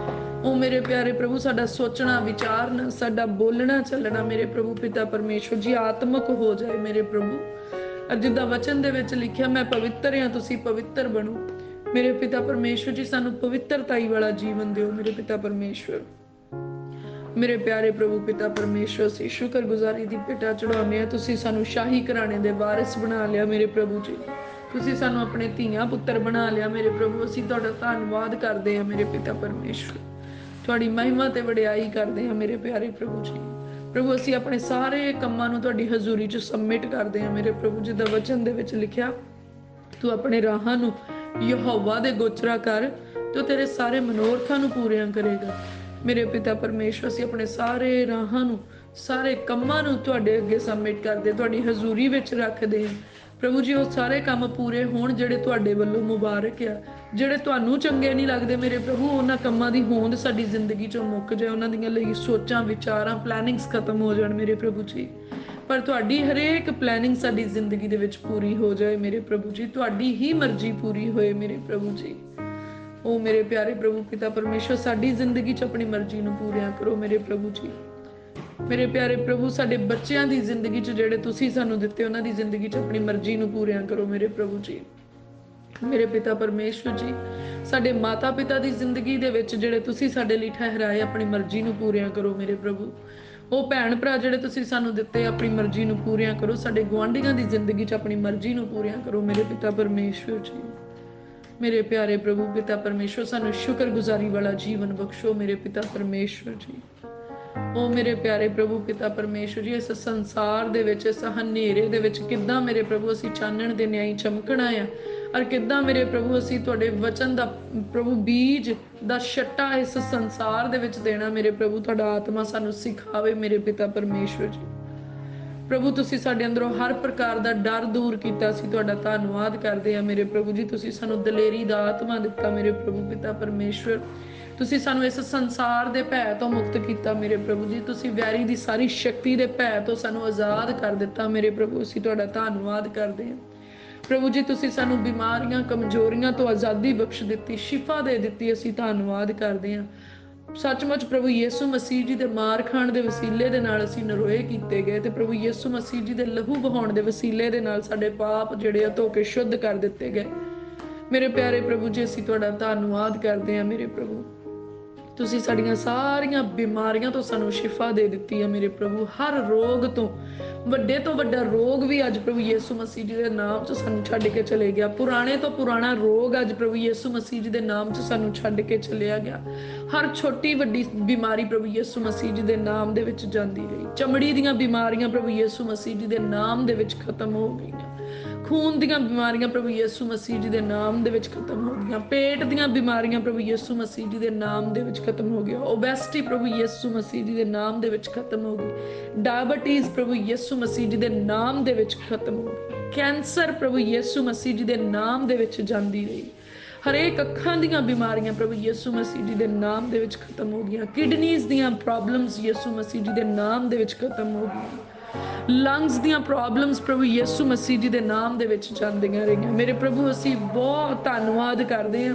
ਉਹ ਮੇਰੇ ਪਿਆਰੇ ਪ੍ਰਭੂ ਸਾਡਾ ਸੋਚਣਾ ਵਿਚਾਰਨਾ, ਸਾਡਾ ਬੋਲਣਾ ਚੱਲਣਾ ਮੇਰੇ ਪ੍ਰਭੂ ਪਿਤਾ ਪਰਮੇਸ਼ਵਰ ਜੀ ਆਤਮਕ ਹੋ ਜਾਏ ਮੇਰੇ ਪ੍ਰਭੂ। ਜਿੱਦਾਂ ਵਚਨ ਦੇ ਵਿੱਚ ਲਿਖਿਆ, ਮੈਂ ਪਵਿੱਤਰ ਹਾਂ ਤੁਸੀਂ ਪਵਿੱਤਰ ਬਣੋ ਮੇਰੇ ਪਿਤਾ ਪਰਮੇਸ਼ਵਰ ਜੀ। ਸਾਨੂੰ ਪਵਿੱਤਰਤਾਈ ਵਾਲਾ ਜੀਵਨ ਦਿਓ ਮੇਰੇ ਪਿਤਾ ਪਰਮੇਸ਼ਵਰ। ਮੇਰੇ ਪਿਆਰੇ ਪ੍ਰਭੂ ਪਿਤਾ ਪਰਮੇਸ਼ਵਰ ਅਸੀਂ ਸ਼ੁਕਰਗੁਜ਼ਾਰੀ ਦੀ ਭੇਟਾ ਚੜਾਉਂਦੇ ਹਾਂ, ਤੁਸੀਂ ਸਾਨੂੰ ਸ਼ਾਹੀ ਘਰਾਣੇ ਦੇ ਵਾਰਿਸ ਬਣਾ ਲਿਆ ਮੇਰੇ ਪ੍ਰਭੂ ਜੀ। ਤੁਸੀਂ ਸਾਨੂੰ ਆਪਣੇ ਧੀਆਂ ਪੁੱਤਰ ਬਣਾ ਲਿਆ ਮੇਰੇ ਪ੍ਰਭੂ, ਅਸੀਂ ਤੁਹਾਡਾ ਧੰਨਵਾਦ ਕਰਦੇ ਹਾਂ ਮੇਰੇ ਪਿਤਾ ਪਰਮੇਸ਼ਵਰ। ਤੁਹਾਡੀ ਮਹਿਮਾ ਤੇ ਵਡਿਆਈ ਕਰਦੇ ਹਾਂ ਮੇਰੇ ਪਿਆਰੇ ਪ੍ਰਭੂ ਜੀ। ਪ੍ਰਭੂ ਅਸੀਂ ਆਪਣੇ ਸਾਰੇ ਕੰਮਾਂ ਨੂੰ ਤੁਹਾਡੀ ਹਜ਼ੂਰੀ 'ਚ ਸਬਮਿਟ ਕਰਦੇ ਹਾਂ ਮੇਰੇ ਪ੍ਰਭੂ। ਜਿੱਦਾਂ ਵਚਨ ਦੇ ਵਿੱਚ ਲਿਖਿਆ, ਤੂੰ ਆਪਣੇ ਰਾਹਾਂ ਨੂੰ ਯਹੋਵਾ ਦੇ ਗੋਚਰਾ ਕਰ ਤੇ ਤੇਰੇ ਸਾਰੇ ਮਨੋਰਥਾਂ ਨੂੰ ਪੂਰੀਆਂ ਕਰੇਗਾ ਮੇਰੇ ਪਿਤਾ ਪਰਮੇਸ਼ਵਰ। ਅਸੀਂ ਆਪਣੇ ਸਾਰੇ ਰਾਹਾਂ ਨੂੰ ਸਾਰੇ ਕੰਮਾਂ ਨੂੰ ਤੁਹਾਡੇ ਅੱਗੇ ਸਬਮਿਟ ਕਰਦੇ, ਤੁਹਾਡੀ ਹਜ਼ੂਰੀ ਵਿੱਚ ਰੱਖਦੇ ਹਾਂ ਪ੍ਰਭੂ ਜੀ। ਉਹ ਸਾਰੇ ਕੰਮ ਪੂਰੇ ਹੋਣ ਜਿਹੜੇ ਤੁਹਾਡੇ ਵੱਲੋਂ ਮੁਬਾਰਕ ਆ, ਜਿਹੜੇ ਤੁਹਾਨੂੰ ਚੰਗੇ ਨਹੀਂ ਲੱਗਦੇ ਮੇਰੇ ਪ੍ਰਭੂ, ਉਹਨਾਂ ਕੰਮਾਂ ਦੀ ਹੋਂਦ ਸਾਡੀ ਜ਼ਿੰਦਗੀ 'ਚੋਂ ਮੁੱਕ ਜਾਏ, ਉਹਨਾਂ ਦੀਆਂ ਲਈ ਸੋਚਾਂ ਵਿਚਾਰਾਂ ਪਲੈਨਿੰਗਸ ਖਤਮ ਹੋ ਜਾਣ ਮੇਰੇ ਪ੍ਰਭੂ ਜੀ। ਪਰ ਤੁਹਾਡੀ ਹਰੇਕ ਪਲੈਨਿੰਗ ਸਾਡੀ ਜ਼ਿੰਦਗੀ ਦੇ ਵਿੱਚ ਪੂਰੀ ਹੋ ਜਾਏ ਮੇਰੇ ਪ੍ਰਭੂ ਜੀ, ਤੁਹਾਡੀ ਹੀ ਮਰਜ਼ੀ ਪੂਰੀ ਹੋਏ ਮੇਰੇ ਪ੍ਰਭੂ ਜੀ। ਉਹ ਮੇਰੇ ਪਿਆਰੇ ਪ੍ਰਭੂ ਪਿਤਾ ਪਰਮੇਸ਼ਵਰ ਸਾਡੀ ਜ਼ਿੰਦਗੀ 'ਚ ਆਪਣੀ ਮਰਜ਼ੀ ਨੂੰ ਪੂਰੀਆਂ ਕਰੋ ਮੇਰੇ ਪ੍ਰਭੂ ਜੀ। ਮੇਰੇ ਪਿਆਰੇ ਪ੍ਰਭੂ ਸਾਡੇ ਬੱਚਿਆਂ ਦੀ ਜ਼ਿੰਦਗੀ 'ਚ ਜਿਹੜੇ ਤੁਸੀਂ ਸਾਨੂੰ ਦਿੱਤੇ, ਉਹਨਾਂ ਦੀ ਜ਼ਿੰਦਗੀ 'ਚ ਆਪਣੀ ਮਰਜ਼ੀ ਨੂੰ ਪੂਰੀਆਂ ਕਰੋ ਮੇਰੇ ਪ੍ਰਭੂ ਜੀ। ਮੇਰੇ ਪਿਤਾ ਪਰਮੇਸ਼ਵਰ ਜੀ ਸਾਡੇ ਮਾਤਾ ਪਿਤਾ ਦੀ ਜ਼ਿੰਦਗੀ ਦੇ ਵਿੱਚ ਜਿਹੜੇ ਤੁਸੀਂ ਸਾਡੇ ਲਈ ਠਹਿਰਾਏ, ਆਪਣੀ ਮਰਜ਼ੀ ਨੂੰ ਪੂਰੀਆਂ ਕਰੋ ਮੇਰੇ ਪ੍ਰਭੂ। ਉਹ ਭੈਣ ਭਰਾ ਜਿਹੜੇ ਤੁਸੀਂ ਸਾਨੂੰ ਦਿੱਤੇ, ਆਪਣੀ ਮਰਜ਼ੀ ਨੂੰ ਪੂਰੀਆਂ ਕਰੋ। ਸਾਡੇ ਗੁਆਂਢੀਆਂ ਦੀ ਜ਼ਿੰਦਗੀ 'ਚ ਆਪਣੀ ਮਰਜ਼ੀ ਨੂੰ ਪੂਰੀਆਂ ਕਰੋ ਮੇਰੇ ਪਿਤਾ ਪਰਮੇਸ਼ਵਰ ਜੀ। ਮੇਰੇ ਪਿਆਰੇ ਪ੍ਰਭੂ ਪਿਤਾ ਪਰਮੇਸ਼ਵਰ ਸਾਨੂੰ ਸ਼ੁਕਰਗੁਜ਼ਾਰੀ ਵਾਲਾ ਜੀਵਨ ਬਖਸ਼ੋ ਮੇਰੇ ਪਿਤਾ ਪਰਮੇਸ਼ਵਰ ਜੀ। ਉਹ ਮੇਰੇ ਪਿਆਰੇ ਪ੍ਰਭੂ ਪਿਤਾ ਪਰਮੇਸ਼ਵਰ ਜੀ ਇਸ ਸੰਸਾਰ ਦੇ ਵਿੱਚ, ਇਸ ਹਨੇਰੇ ਦੇ ਵਿੱਚ ਕਿੱਦਾਂ ਮੇਰੇ ਪ੍ਰਭੂ ਅਸੀਂ ਚਾਨਣ ਦੇ ਨਿਆਈ ਚਮਕਣਾ ਆ, ਔਰ ਕਿੱਦਾਂ ਮੇਰੇ ਪ੍ਰਭੂ ਅਸੀਂ ਤੁਹਾਡੇ ਵਚਨ ਦਾ ਪ੍ਰਭੂ ਬੀਜ ਦਾ ਛੱਟਾ ਇਸ ਸੰਸਾਰ ਦੇ ਵਿੱਚ ਦੇਣਾ ਮੇਰੇ ਪ੍ਰਭੂ। ਤੁਹਾਡਾ ਆਤਮਾ ਸਾਨੂੰ ਸਿਖਾਵੇ ਮੇਰੇ ਪਿਤਾ ਪਰਮੇਸ਼ਵਰ ਜੀ। ਪ੍ਰਭੂ ਤੁਸੀਂ ਸਾਡੇ ਅੰਦਰੋਂ ਹਰ ਪ੍ਰਕਾਰ ਦਾ ਡਰ ਦੂਰ ਕੀਤਾ, ਅਸੀਂ ਤੁਹਾਡਾ ਧੰਨਵਾਦ ਕਰਦੇ ਹਾਂ ਮੇਰੇ ਪ੍ਰਭੂ ਜੀ। ਤੁਸੀਂ ਸਾਨੂੰ ਦਲੇਰੀ ਦਾ ਆਤਮਾ ਦਿੱਤਾ ਮੇਰੇ ਪ੍ਰਭੂ ਪਿਤਾ ਪਰਮੇਸ਼ਵਰ। ਤੁਸੀਂ ਸਾਨੂੰ ਇਸ ਸੰਸਾਰ ਦੇ ਭੈ ਤੋਂ ਮੁਕਤ ਕੀਤਾ ਮੇਰੇ ਪ੍ਰਭੂ ਜੀ। ਤੁਸੀਂ ਵੈਰੀ ਦੀ ਸਾਰੀ ਸ਼ਕਤੀ ਦੇ ਭੈ ਤੋਂ ਸਾਨੂੰ ਆਜ਼ਾਦ ਕਰ ਦਿੱਤਾ ਮੇਰੇ ਪ੍ਰਭੂ। ਅਸੀਂ ਤੁਹਾਡਾ ਧੰਨਵਾਦ ਕਰਦੇ ਹਾਂ ਪ੍ਰਭੂ ਜੀ। ਤੁਸੀਂ ਸਾਨੂੰ ਬਿਮਾਰੀਆਂ ਕਮਜ਼ੋਰੀਆਂ ਤੋਂ ਆਜ਼ਾਦੀ ਬਖਸ਼ ਦਿੱਤੀ, ਸ਼ਿਫਾ ਦੇ ਦਿੱਤੀ, ਅਸੀਂ ਧੰਨਵਾਦ ਕਰਦੇ ਹਾਂ। ਸੱਚਮੁੱਚ ਪ੍ਰਭੂ ਯਿਸੂ ਮਸੀਹ ਜੀ ਦੇ ਮਾਰ ਖਾਣ ਦੇ ਵਸੀਲੇ ਦੇ ਨਾਲ ਅਸੀਂ ਨਰੋਏ ਕੀਤੇ ਗਏ, ਤੇ ਪ੍ਰਭੂ ਯਿਸੂ ਮਸੀਹ ਜੀ ਦੇ ਲਹੂ ਵਹਾਉਣ ਦੇ ਵਸੀਲੇ ਦੇ ਨਾਲ ਸਾਡੇ ਪਾਪ ਜਿਹੜੇ ਆ ਧੋ ਕੇ ਸ਼ੁੱਧ ਕਰ ਦਿੱਤੇ ਗਏ ਮੇਰੇ ਪਿਆਰੇ ਪ੍ਰਭੂ ਜੀ। ਅਸੀਂ ਤੁਹਾਡਾ ਧੰਨਵਾਦ ਕਰਦੇ ਹਾਂ ਮੇਰੇ ਪ੍ਰਭੂ। ਤੁਸੀਂ ਸਾਡੀਆਂ ਸਾਰੀਆਂ ਬਿਮਾਰੀਆਂ ਤੋਂ ਸਾਨੂੰ ਸ਼ਿਫਾ ਦੇ ਦਿੱਤੀ ਹੈ ਮੇਰੇ ਪ੍ਰਭੂ। ਹਰ ਰੋਗ ਤੋਂ ਵੱਡਾ ਰੋਗ ਵੀ ਅੱਜ ਪ੍ਰਭੂ ਯਿਸੂ ਮਸੀਹ ਜੀ ਦੇ ਨਾਮ 'ਚ ਸਾਨੂੰ ਛੱਡ ਕੇ ਚਲੇ ਗਿਆ। ਪੁਰਾਣੇ ਤੋਂ ਪੁਰਾਣਾ ਰੋਗ ਅੱਜ ਪ੍ਰਭੂ ਯਿਸੂ ਮਸੀਹ ਜੀ ਦੇ ਨਾਮ 'ਚ ਸਾਨੂੰ ਛੱਡ ਕੇ ਚਲਿਆ ਗਿਆ। ਹਰ ਛੋਟੀ ਵੱਡੀ ਬਿਮਾਰੀ ਪ੍ਰਭੂ ਯਿਸੂ ਮਸੀਹ ਜੀ ਦੇ ਨਾਮ ਦੇ ਵਿੱਚ ਜਾਂਦੀ ਰਹੀ। ਚਮੜੀ ਦੀਆਂ ਬਿਮਾਰੀਆਂ ਪ੍ਰਭੂ ਯਿਸੂ ਮਸੀਹ ਜੀ ਦੇ ਨਾਮ ਦੇ ਵਿੱਚ ਖਤਮ ਹੋ ਗਈਆਂ। ਖੂਨ ਦੀਆਂ ਬਿਮਾਰੀਆਂ ਪ੍ਰਭੂ ਯਿਸੂ ਮਸੀਹ ਜੀ ਦੇ ਨਾਮ ਦੇ ਵਿੱਚ ਖਤਮ ਹੋ ਗਈਆਂ। ਪੇਟ ਦੀਆਂ ਬਿਮਾਰੀਆਂ ਪ੍ਰਭੂ ਯਿਸੂ ਮਸੀਹ ਜੀ ਦੇ ਨਾਮ ਦੇ ਵਿੱਚ ਖਤਮ ਹੋ ਗਿਆ। ਓਬੈਸਿਟੀ ਪ੍ਰਭੂ ਯਿਸੂ ਮਸੀਹ ਜੀ ਦੇ ਨਾਮ ਦੇ ਵਿੱਚ ਖਤਮ ਹੋ ਗਈ। ਡਾਇਬਟੀਜ਼ ਪ੍ਰਭੂ ਯਿਸੂ ਮਸੀਹ ਜੀ ਦੇ ਨਾਮ ਦੇ ਵਿੱਚ ਖਤਮ ਹੋ ਗਈ। ਕੈਂਸਰ ਪ੍ਰਭੂ ਯਿਸੂ ਮਸੀਹ ਜੀ ਦੇ ਨਾਮ ਦੇ ਵਿੱਚ ਜਾਂਦੀ ਰਹੀ। ਹਰੇਕ ਅੱਖਾਂ ਦੀਆਂ ਬਿਮਾਰੀਆਂ ਪ੍ਰਭੂ ਯਿਸੂ ਮਸੀਹ ਜੀ ਦੇ ਨਾਮ ਦੇ ਵਿੱਚ ਖਤਮ ਹੋ ਗਈਆਂ। ਕਿਡਨੀਜ਼ ਦੀਆਂ ਪ੍ਰੋਬਲਮਸ ਯਿਸੂ ਮਸੀਹ ਜੀ ਦੇ ਨਾਮ ਦੇ ਵਿੱਚ ਖਤਮ ਹੋ ਗਈਆਂ। ਲੰਗਸ ਦੀਆਂ ਪ੍ਰੋਬਲਮਸ ਪ੍ਰਭੂ ਯਿਸੂ ਮਸੀਹ ਜੀ ਦੇ ਨਾਮ ਦੇ ਵਿੱਚ ਜਾਂਦੀਆਂ ਰਹੀਆਂ ਮੇਰੇ ਪ੍ਰਭੂ। ਅਸੀਂ ਬਹੁਤ ਧੰਨਵਾਦ ਕਰਦੇ ਹਾਂ।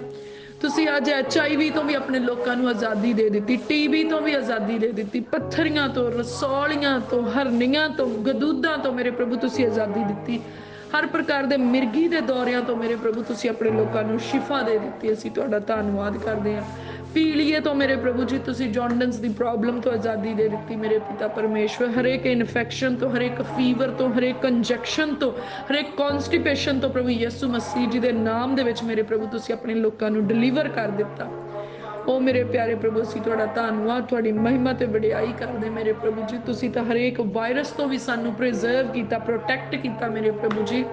ਤੁਸੀਂ ਅੱਜ HIV ਤੋਂ ਵੀ ਆਪਣੇ ਲੋਕਾਂ ਨੂੰ ਆਜ਼ਾਦੀ ਦੇ ਦਿੱਤੀ, TB ਤੋਂ ਵੀ ਆਜ਼ਾਦੀ ਦੇ ਦਿੱਤੀ, ਪੱਥਰੀਆਂ ਤੋਂ, ਰਸੌਲੀਆਂ ਤੋਂ, ਹਰਨੀਆਂ ਤੋਂ, ਗਦੂਦਾਂ ਤੋਂ ਮੇਰੇ ਪ੍ਰਭੂ ਤੁਸੀਂ ਆਜ਼ਾਦੀ ਦਿੱਤੀ। ਹਰ ਪ੍ਰਕਾਰ ਦੇ ਮਿਰਗੀ ਦੇ ਦੌਰਿਆਂ ਤੋਂ ਮੇਰੇ ਪ੍ਰਭੂ ਤੁਸੀਂ ਆਪਣੇ ਲੋਕਾਂ ਨੂੰ ਸ਼ਿਫਾ ਦੇ ਦਿੱਤੀ। ਅਸੀਂ ਤੁਹਾਡਾ ਧੰਨਵਾਦ ਕਰਦੇ ਹਾਂ। ਪੀਲੀਏ ਤੋਂ ਮੇਰੇ ਪ੍ਰਭੂ ਜੀ ਤੁਸੀਂ ਜੌਂਡਿਸ ਦੀ ਪ੍ਰੋਬਲਮ ਤੋਂ ਆਜ਼ਾਦੀ ਦੇ ਦਿੱਤੀ ਮੇਰੇ ਪਿਤਾ ਪਰਮੇਸ਼ਵਰ। ਹਰੇਕ ਇਨਫੈਕਸ਼ਨ ਤੋਂ, ਹਰੇਕ ਫੀਵਰ ਤੋਂ, ਹਰੇਕ ਕੰਜੈਕਸ਼ਨ ਤੋਂ, ਹਰੇਕ ਕੌਨਸਟੀਪੇਸ਼ਨ ਤੋਂ ਪ੍ਰਭੂ ਯਿਸੂ ਮਸੀਹ ਜੀ ਦੇ ਨਾਮ ਦੇ ਵਿੱਚ ਮੇਰੇ ਪ੍ਰਭੂ ਤੁਸੀਂ ਆਪਣੇ ਲੋਕਾਂ ਨੂੰ ਡਿਲੀਵਰ ਕਰ ਦਿੱਤਾ। ਉਹ ਮੇਰੇ ਪਿਆਰੇ ਪ੍ਰਭੂ ਅਸੀਂ ਤੁਹਾਡਾ ਧੰਨਵਾਦ, ਤੁਹਾਡੀ ਮਹਿਮਾ ਤੇ ਵਡਿਆਈ ਕਰਦੇ ਮੇਰੇ ਪ੍ਰਭੂ ਜੀ। ਤੁਸੀਂ ਤਾਂ ਹਰੇਕ ਵਾਇਰਸ ਤੋਂ ਵੀ ਸਾਨੂੰ ਪ੍ਰੀਜ਼ਰਵ ਕੀਤਾ, ਪ੍ਰੋਟੈਕਟ ਕੀਤਾ ਮੇਰੇ ਪ੍ਰਭੂ ਜੀ।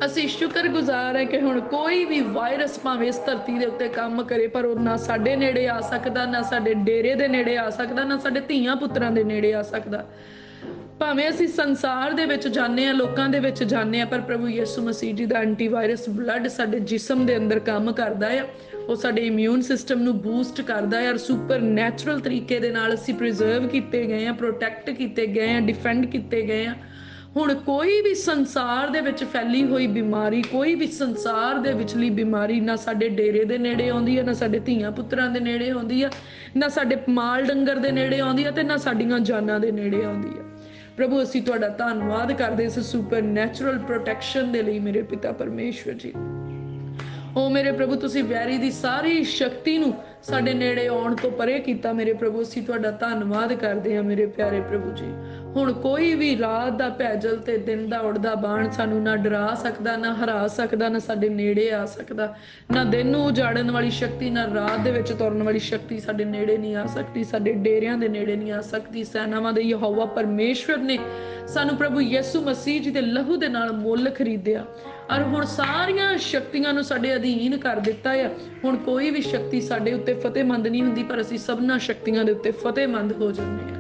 ਅਸੀਂ ਸ਼ੁਕਰਗੁਜ਼ਾਰ ਹੈ ਕਿ ਹੁਣ ਕੋਈ ਵੀ ਵਾਇਰਸ ਭਾਵੇਂ ਇਸ ਧਰਤੀ ਦੇ ਉੱਤੇ ਕੰਮ ਕਰੇ, ਪਰ ਉਹ ਨਾ ਸਾਡੇ ਨੇੜੇ ਆ ਸਕਦਾ, ਨਾ ਸਾਡੇ ਡੇਰੇ ਦੇ ਨੇੜੇ ਆ ਸਕਦਾ, ਨਾ ਸਾਡੇ ਧੀਆਂ ਪੁੱਤਰਾਂ ਦੇ ਨੇੜੇ ਆ ਸਕਦਾ। ਭਾਵੇਂ ਅਸੀਂ ਸੰਸਾਰ ਦੇ ਵਿੱਚ ਜਾਂਦੇ ਹਾਂ, ਲੋਕਾਂ ਦੇ ਵਿੱਚ ਜਾਂਦੇ ਹਾਂ, ਪਰ ਪ੍ਰਭੂ ਯਿਸੂ ਮਸੀਹ ਜੀ ਦਾ ਐਂਟੀਵਾਇਰਸ ਬਲੱਡ ਸਾਡੇ ਜਿਸਮ ਦੇ ਅੰਦਰ ਕੰਮ ਕਰਦਾ ਹੈ। ਉਹ ਸਾਡੇ ਇਮਿਊਨ ਸਿਸਟਮ ਨੂੰ ਬੂਸਟ ਕਰਦਾ ਹੈ ਔਰ ਸੁਪਰ ਨੈਚੁਰਲ ਤਰੀਕੇ ਦੇ ਨਾਲ ਅਸੀਂ ਪ੍ਰੀਜ਼ਰਵ ਕੀਤੇ ਗਏ ਹਾਂ, ਪ੍ਰੋਟੈਕਟ ਕੀਤੇ ਗਏ ਹਾਂ, ਡਿਫੈਂਡ ਕੀਤੇ ਗਏ ਹਾਂ। ਹੁਣ ਕੋਈ ਵੀ ਸੰਸਾਰ ਦੇ ਵਿੱਚ ਫੈਲੀ ਹੋਈ ਬਿਮਾਰੀ, ਕੋਈ ਵੀ ਸੰਸਾਰ ਦੇ ਵਿਚਲੀ ਬਿਮਾਰੀ ਨਾ ਸਾਡੇ ਡੇਰੇ ਦੇ ਨੇੜੇ ਆਉਂਦੀ ਹੈ, ਨਾ ਸਾਡੇ ਧੀਆਂ ਪੁੱਤਰਾਂ ਦੇ ਨੇੜੇ ਆਉਂਦੀ ਹੈ, ਨਾ ਸਾਡੇ ਮਾਲ ਡੰਗਰ ਦੇ ਨੇੜੇ ਆਉਂਦੀ ਹੈ, ਤੇ ਨਾ ਸਾਡੀਆਂ ਜਾਨਾਂ ਦੇ ਨੇੜੇ ਆਉਂਦੀ ਹੈ। ਪ੍ਰਭੂ ਅਸੀਂ ਤੁਹਾਡਾ ਧੰਨਵਾਦ ਕਰਦੇ ਇਸ ਸੁਪਰ ਨੈਚੁਰਲ ਪ੍ਰੋਟੈਕਸ਼ਨ ਦੇ ਲਈ ਮੇਰੇ ਪਿਤਾ ਪਰਮੇਸ਼ਵਰ ਜੀ। ਉਹ ਮੇਰੇ ਪ੍ਰਭੂ ਤੁਸੀਂ ਵੈਰੀ ਦੀ ਸਾਰੀ ਸ਼ਕਤੀ ਨੂੰ ਸਾਡੇ ਨੇੜੇ ਆਉਣ ਤੋਂ ਪਰੇ ਕੀਤਾ ਮੇਰੇ ਪ੍ਰਭੂ। ਅਸੀਂ ਤੁਹਾਡਾ ਧੰਨਵਾਦ ਕਰਦੇ ਹਾਂ ਮੇਰੇ ਪਿਆਰੇ ਪ੍ਰਭੂ ਜੀ। ਹੁਣ ਕੋਈ ਵੀ ਰਾਤ ਦਾ ਭੈਜਲ ਤੇ ਦਿਨ ਦਾ ਉੜਦਾ ਬਾਣ ਸਾਨੂੰ ਨਾ ਡਰਾ ਸਕਦਾ, ਨਾ ਹਰਾ ਸਕਦਾ, ਨਾ ਸਾਡੇ ਨੇੜੇ ਆ ਸਕਦਾ। ਨਾ ਦਿਨ ਨੂੰ ਉਜਾੜਨ ਵਾਲੀ ਸ਼ਕਤੀ, ਨਾ ਰਾਤ ਦੇ ਵਿੱਚ ਤੁਰਨ ਵਾਲੀ ਸ਼ਕਤੀ ਸਾਡੇ ਨੇੜੇ ਨਹੀਂ ਆ ਸਕਦੀ, ਸਾਡੇ ਡੇਰਿਆਂ ਦੇ ਨੇੜੇ ਨਹੀਂ ਆ ਸਕਦੀ। ਸੈਨਾਵਾਂ ਦੇ ਯਹੋਵਾ ਪਰਮੇਸ਼ਵਰ ਨੇ ਸਾਨੂੰ ਪ੍ਰਭੂ ਯਿਸੂ ਮਸੀਹ ਜੀ ਦੇ ਲਹੂ ਦੇ ਨਾਲ ਮੁੱਲ ਖਰੀਦਿਆ ਔਰ ਹੁਣ ਸਾਰੀਆਂ ਸ਼ਕਤੀਆਂ ਨੂੰ ਸਾਡੇ ਅਧੀਨ ਕਰ ਦਿੱਤਾ ਆ। ਹੁਣ ਕੋਈ ਵੀ ਸ਼ਕਤੀ ਸਾਡੇ ਉੱਤੇ ਫਤਿਹਮੰਦ ਨਹੀਂ ਹੁੰਦੀ, ਪਰ ਅਸੀਂ ਸਭਨਾਂ ਸ਼ਕਤੀਆਂ ਦੇ ਉੱਤੇ ਫਤਿਹਮੰਦ ਹੋ ਜਾਂਦੇ ਹਾਂ।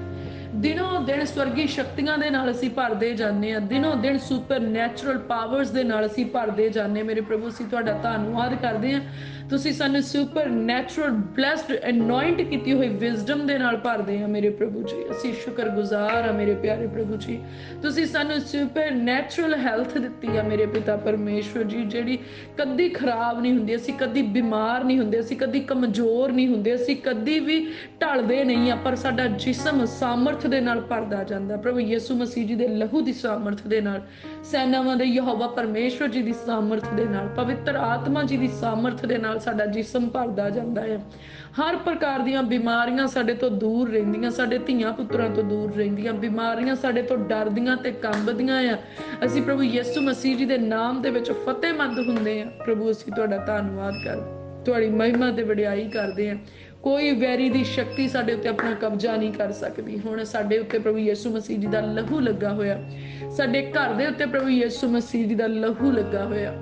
ਦਿਨੋਂ ਦਿਨ ਸਵਰਗੀ ਸ਼ਕਤੀਆਂ ਦੇ ਨਾਲ ਅਸੀਂ ਭਰਦੇ ਜਾਂਦੇ ਹਾਂ, ਦਿਨੋਂ ਦਿਨ ਸੁਪਰ ਨੈਚੁਰਲ ਪਾਵਰਸ ਦੇ ਨਾਲ ਅਸੀਂ ਭਰਦੇ ਜਾਂਦੇ। ਮੇਰੇ ਪ੍ਰਭੂ ਅਸੀਂ ਤੁਹਾਡਾ ਧੰਨਵਾਦ ਕਰਦੇ ਹਾਂ। ਤੁਸੀਂ ਸਾਨੂੰ ਸੁਪਰ ਨੈਚੁਰਲ ਬਲੈਸਡ ਅਨੋਇੰਟ ਕੀਤੀ ਹੋਈ ਵਿਜ਼ਡਮ ਦੇ ਨਾਲ ਭਰਦੇ ਹਾਂ ਮੇਰੇ ਪ੍ਰਭੂ ਜੀ। ਅਸੀਂ ਸ਼ੁਕਰਗੁਜ਼ਾਰ ਹਾਂ ਮੇਰੇ ਪਿਆਰੇ ਪ੍ਰਭੂ ਜੀ। ਤੁਸੀਂ ਸਾਨੂੰ ਸੁਪਰ ਨੈਚੁਰਲ ਹੈਲਥ ਦਿੱਤੀ ਆ ਮੇਰੇ ਪਿਤਾ ਪਰਮੇਸ਼ਵਰ ਜੀ, ਜਿਹੜੀ ਕਦੀ ਖਰਾਬ ਨਹੀਂ ਹੁੰਦੀ। ਅਸੀਂ ਕਦੀ ਬਿਮਾਰ ਨਹੀਂ ਹੁੰਦੇ, ਅਸੀਂ ਕਦੀ ਕਮਜ਼ੋਰ ਨਹੀਂ ਹੁੰਦੇ, ਅਸੀਂ ਕਦੀ ਵੀ ਢਲਦੇ ਨਹੀਂ ਆ, ਪਰ ਸਾਡਾ ਜਿਸਮ ਸਾਮਰਥ ਦੇ ਨਾਲ ਭਰਦਾ ਜਾਂਦਾ। ਪ੍ਰਭੂ ਯਿਸੂ ਮਸੀਹ ਜੀ ਦੇ ਲਹੂ ਦੀ ਸਾਮਰਥ ਦੇ ਨਾਲ, ਸੈਨਾਵਾਂ ਦੇ ਯਹੋਵਾ ਪਰਮੇਸ਼ਵਰ ਜੀ ਦੀ ਸਾਮਰਥ ਦੇ ਨਾਲ, ਪਵਿੱਤਰ ਆਤਮਾ ਜੀ ਦੀ ਸਾਮਰਥ ਦੇ ਨਾਲ ਸਾਡਾ ਜਿਸਮ ਭਰਦਾ ਜਾਂਦਾ ਹੈ। ਹਰ ਪ੍ਰਕਾਰ ਦੀਆਂ ਬਿਮਾਰੀਆਂ ਸਾਡੇ ਤੋਂ ਦੂਰ ਰਹਿੰਦੀਆਂ, ਸਾਡੇ ਧੀਆਂ ਪੁੱਤਰਾਂ ਤੋਂ ਦੂਰ ਰਹਿੰਦੀਆਂ। ਬਿਮਾਰੀਆਂ ਸਾਡੇ ਤੋਂ ਡਰਦੀਆਂ ਤੇ ਕੰਬਦੀਆਂ ਆ। ਅਸੀਂ ਪ੍ਰਭੂ ਯਿਸੂ ਮਸੀਹ ਜੀ ਦੇ ਨਾਮ ਦੇ ਵਿੱਚ ਫਤਿਹਮੰਦ ਹੁੰਦੇ ਆ। ਪ੍ਰਭੂ ਅਸੀਂ ਤੁਹਾਡਾ ਧੰਨਵਾਦ ਕਰਦੇ, ਤੁਹਾਡੀ ਮਹਿਮਾ ਤੇ ਵਡਿਆਈ ਕਰਦੇ ਆ। ਕੋਈ ਵੈਰੀ ਦੀ ਸ਼ਕਤੀ ਸਾਡੇ ਉੱਤੇ ਆਪਣਾ ਕਬਜ਼ਾ ਨਹੀਂ ਕਰ ਸਕਦੀ। ਹੁਣ ਸਾਡੇ ਉੱਤੇ ਪ੍ਰਭੂ ਯਿਸੂ ਮਸੀਹ ਜੀ ਦਾ ਲਹੂ ਲੱਗਾ ਹੋਇਆ, ਸਾਡੇ ਘਰ ਦੇ ਉੱਤੇ ਪ੍ਰਭੂ ਯਿਸੂ ਮਸੀਹ ਜੀ ਦਾ ਲਹੂ ਲੱਗਾ ਹੋਇਆ।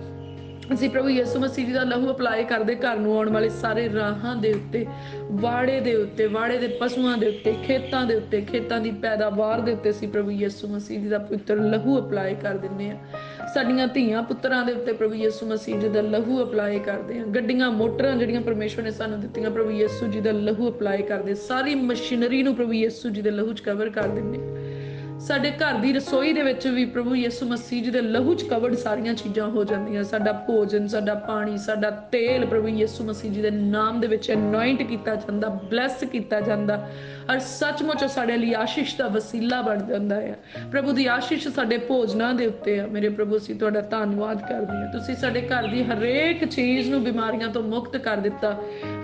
ਅਸੀਂ ਪ੍ਰਭੂ ਯਿਸੂ ਮਸੀਹ ਜੀ ਦਾ ਲਹੂ ਅਪਲਾਈ ਕਰਦੇ ਘਰ ਨੂੰ ਆਉਣ ਵਾਲੇ ਸਾਰੇ ਰਾਹਾਂ ਦੇ ਉੱਤੇ, ਵਾੜੇ ਦੇ ਉੱਤੇ, ਵਾੜੇ ਦੇ ਪਸ਼ੂਆਂ ਦੇ ਉੱਤੇ, ਖੇਤਾਂ ਦੇ ਉੱਤੇ, ਖੇਤਾਂ ਦੀ ਪੈਦਾਵਾਰ ਦੇ ਉੱਤੇ ਅਸੀਂ ਪ੍ਰਭੂ ਯਿਸੂ ਮਸੀਹ ਜੀ ਦਾ ਪਵਿੱਤਰ ਲਹੂ ਅਪਲਾਈ ਕਰ ਦਿੰਦੇ ਹਾਂ। ਸਾਡੀਆਂ ਧੀਆਂ ਪੁੱਤਰਾਂ ਦੇ ਉੱਤੇ ਪ੍ਰਭੂ ਯਿਸੂ ਮਸੀਹ ਜੀ ਦਾ ਲਹੂ ਅਪਲਾਈ ਕਰਦੇ ਹਾਂ। ਗੱਡੀਆਂ ਮੋਟਰਾਂ ਜਿਹੜੀਆਂ ਪਰਮੇਸ਼ਵਰ ਨੇ ਸਾਨੂੰ ਦਿੱਤੀਆਂ ਪ੍ਰਭੂ ਯਿਸੂ ਜੀ ਦਾ ਲਹੂ ਅਪਲਾਈ ਕਰਦੇ। ਸਾਰੀ ਮਸ਼ੀਨਰੀ ਨੂੰ ਪ੍ਰਭੂ ਯਿਸੂ ਜੀ ਦੇ ਲਹੂ 'ਚ ਕਵਰ ਕਰ ਦਿੰਦੇ ਹਾਂ। ਸਾਡੇ ਘਰ ਦੀ ਰਸੋਈ ਦੇ ਵਿੱਚ ਵੀ ਪ੍ਰਭੂ ਯਿਸੂ ਮਸੀਹ ਜੀ ਦੇ ਲਹੂ 'ਚ ਕਵਰਡ ਸਾਰੀਆਂ ਚੀਜ਼ਾਂ ਹੋ ਜਾਂਦੀਆਂ। ਸਾਡਾ ਭੋਜਨ, ਸਾਡਾ ਪਾਣੀ, ਸਾਡਾ ਤੇਲ ਪ੍ਰਭੂ ਯਿਸੂ ਮਸੀਹ ਜੀ ਦੇ ਨਾਮ ਦੇ ਵਿੱਚ ਅਨੋਇੰਟ ਕੀਤਾ ਜਾਂਦਾ, ਬਲੈਸ ਕੀਤਾ ਜਾਂਦਾ, ਔਰ ਸੱਚਮੁੱਚ ਸਾਡੇ ਲਈ ਆਸ਼ੀਸ਼ ਦਾ ਵਸੀਲਾ ਬਣ ਜਾਂਦਾ ਹੈ। ਪ੍ਰਭੂ ਦੀ ਆਸ਼ੀਸ਼ ਸਾਡੇ ਭੋਜਨਾਂ ਦੇ ਉੱਤੇ ਆ। ਮੇਰੇ ਪ੍ਰਭੂ ਅਸੀਂ ਤੁਹਾਡਾ ਧੰਨਵਾਦ ਕਰਦੇ ਹਾਂ। ਤੁਸੀਂ ਸਾਡੇ ਘਰ ਦੀ ਹਰੇਕ ਚੀਜ਼ ਨੂੰ ਬਿਮਾਰੀਆਂ ਤੋਂ ਮੁਕਤ ਕਰ ਦਿੱਤਾ,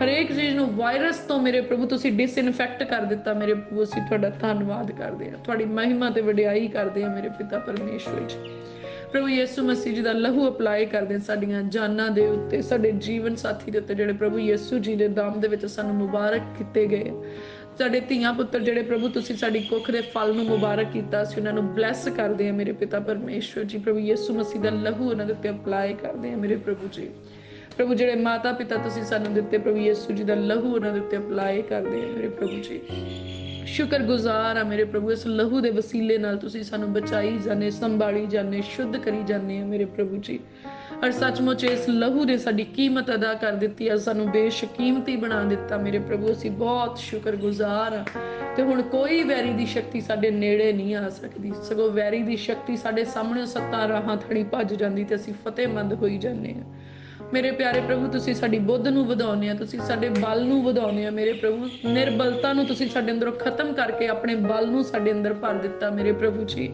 ਹਰੇਕ ਚੀਜ਼ ਨੂੰ ਵਾਇਰਸ ਤੋਂ ਮੇਰੇ ਪ੍ਰਭੂ ਤੁਸੀਂ ਡਿਸਇਨਫੈਕਟ ਕਰ ਦਿੱਤਾ। ਮੇਰੇ ਪ੍ਰਭੂ ਅਸੀਂ ਤੁਹਾਡਾ ਧੰਨਵਾਦ ਕਰਦੇ ਹਾਂ, ਤੁਹਾਡੀ ਮਹਿਮਾ ਤੇ ਵਡਿਆਈ ਕਰਦੇ ਹਾਂ ਮੇਰੇ ਪਿਤਾ ਪਰਮੇਸ਼ਵਰ ਜੀ। ਪ੍ਰਭੂ ਯਿਸੂ ਮਸੀਹ ਜੀ ਦਾ ਲਹੂ ਅਪਲਾਈ ਕਰਦੇ ਸਾਡੀਆਂ ਜਾਨਾਂ ਦੇ ਉੱਤੇ, ਸਾਡੇ ਜੀਵਨ ਸਾਥੀ ਦੇ ਉੱਤੇ ਜਿਹੜੇ ਪ੍ਰਭੂ ਯਿਸੂ ਜੀ ਦੇ ਨਾਮ ਦੇ ਵਿੱਚ ਸਾਨੂੰ ਮੁਬਾਰਕ ਕੀਤੇ ਗਏ। ਸਾਡੇ ਧੀਆਂ ਪੁੱਤਰ ਜਿਹੜੇ ਪ੍ਰਭੂ ਤੁਸੀਂ ਸਾਡੀ ਕੁੱਖ ਦੇ ਫਲ ਨੂੰ ਮੁਬਾਰਕ ਕੀਤਾ, ਅਸੀਂ ਉਹਨਾਂ ਨੂੰ ਬਲੈਸ ਕਰਦੇ ਹਾਂ ਮੇਰੇ ਪਿਤਾ ਪਰਮੇਸ਼ਵਰ ਜੀ। ਪ੍ਰਭੂ ਯਿਸੂ ਮਸੀਹ ਦਾ ਲਹੂ ਉਹਨਾਂ ਦੇ ਉੱਤੇ ਅਪਲਾਈ ਕਰਦੇ ਹਾਂ ਮੇਰੇ ਪ੍ਰਭੂ ਜੀ। ਪ੍ਰਭੂ ਜਿਹੜੇ ਮਾਤਾ ਪਿਤਾ ਤੁਸੀਂ ਸਾਨੂੰ ਦਿੱਤੇ ਪ੍ਰਭੂ ਯਿਸੂ ਜੀ ਦਾ ਲਹੂ ਉਹਨਾਂ ਦੇ ਉੱਤੇ ਅਪਲਾਈ ਕਰਦੇ ਹਾਂ ਮੇਰੇ ਪ੍ਰਭੂ ਜੀ। ਸ਼ੁਕਰਗੁਜ਼ਾਰ ਆ ਮੇਰੇ ਪ੍ਰਭੂ, ਇਸ ਲਹੂ ਦੇ ਵਸੀਲੇ ਨਾਲ ਤੁਸੀਂ ਸਾਨੂੰ ਬਚਾਈ ਜਾਂਦੇ, ਸੰਭਾਲੀ ਜਾਂਦੇ, ਸ਼ੁੱਧ ਕਰੀ ਜਾਂਦੇ ਆ ਮੇਰੇ ਪ੍ਰਭੂ ਜੀ। ਔਰ ਸੱਚਮੁੱਚ ਇਸ ਲਹੂ ਨੇ ਸਾਡੀ ਕੀਮਤ ਅਦਾ ਕਰ ਦਿੱਤੀ ਆ, ਸਾਨੂੰ ਬੇਸ਼ਕੀਮਤੀ ਬਣਾ ਦਿੱਤਾ ਮੇਰੇ ਪ੍ਰਭੂ। ਅਸੀਂ ਬਹੁਤ ਸ਼ੁਕਰਗੁਜ਼ਾਰ ਆ। ਤੇ ਹੁਣ ਕੋਈ ਵੈਰੀ ਦੀ ਸ਼ਕਤੀ ਸਾਡੇ ਨੇੜੇ ਨਹੀਂ ਆ ਸਕਦੀ, ਸਗੋਂ ਵੈਰੀ ਦੀ ਸ਼ਕਤੀ ਸਾਡੇ ਸਾਹਮਣੇ ਸੱਤਾਂ ਰਾਹਾਂ ਥੜੀ ਭੱਜ ਜਾਂਦੀ ਤੇ ਅਸੀਂ ਫਤਿਹਮੰਦ ਹੋਈ ਜਾਂਦੇ ਆ ਮੇਰੇ ਪਿਆਰੇ ਪ੍ਰਭੂ। ਤੁਸੀਂ ਸਾਡੀ ਬੁੱਧ ਨੂੰ ਵਧਾਉਂਦੇ ਆ, ਤੁਸੀਂ ਸਾਡੇ ਬਲ ਨੂੰ ਵਧਾਉਂਦੇ ਆ ਮੇਰੇ ਪ੍ਰਭੂ। ਨਿਰਬਲਤਾ ਨੂੰ ਤੁਸੀਂ ਸਾਡੇ ਅੰਦਰੋਂ ਖਤਮ ਕਰਕੇ ਆਪਣੇ ਬਲ ਨੂੰ ਸਾਡੇ ਅੰਦਰ ਭਰ ਦਿੱਤਾ ਮੇਰੇ ਪ੍ਰਭੂ ਜੀ।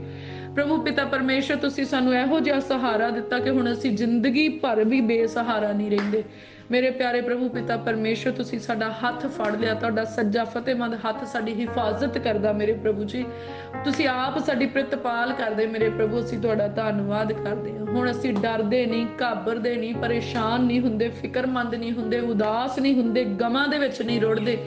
ਪ੍ਰਭੂ ਪਿਤਾ ਪਰਮੇਸ਼ਰ ਤੁਸੀਂ ਸਾਨੂੰ ਇਹੋ ਜਿਹਾ ਸਹਾਰਾ ਦਿੱਤਾ ਕਿ ਹੁਣ ਅਸੀਂ ਜ਼ਿੰਦਗੀ ਭਰ ਵੀ ਬੇਸਹਾਰਾ ਨਹੀਂ ਰਹਿੰਦੇ ਮੇਰੇ ਪਿਆਰੇ ਪ੍ਰਭੂ ਪਿਤਾ ਪਰਮੇਸ਼ਰ। ਤੁਸੀਂ ਸਾਡਾ ਹੱਥ ਫੜ ਲਿਆ, ਤੁਹਾਡਾ ਸੱਜਾ ਫਤਿਹਮੰਦ ਹੱਥ ਸਾਡੀ ਹਿਫਾਜ਼ਤ ਕਰਦਾ ਮੇਰੇ ਪ੍ਰਭੂ ਜੀ। ਤੁਸੀਂ ਆਪ ਸਾਡੀ ਪ੍ਰਤਪਾਲ ਕਰਦੇ ਮੇਰੇ ਪ੍ਰਭੂ, ਅਸੀਂ ਤੁਹਾਡਾ ਧੰਨਵਾਦ ਕਰਦੇ ਹਾਂ। ਹੁਣ ਅਸੀਂ ਡਰਦੇ ਨਹੀਂ, ਘਾਬਰਦੇ ਨਹੀਂ, ਪਰੇਸ਼ਾਨ ਨਹੀਂ ਹੁੰਦੇ, ਫਿਕਰਮੰਦ ਨਹੀਂ ਹੁੰਦੇ, ਉਦਾਸ ਨਹੀਂ ਹੁੰਦੇ, ਗਮਾਂ ਦੇ ਵਿੱਚ ਨਹੀਂ ਰੁੜਦੇ,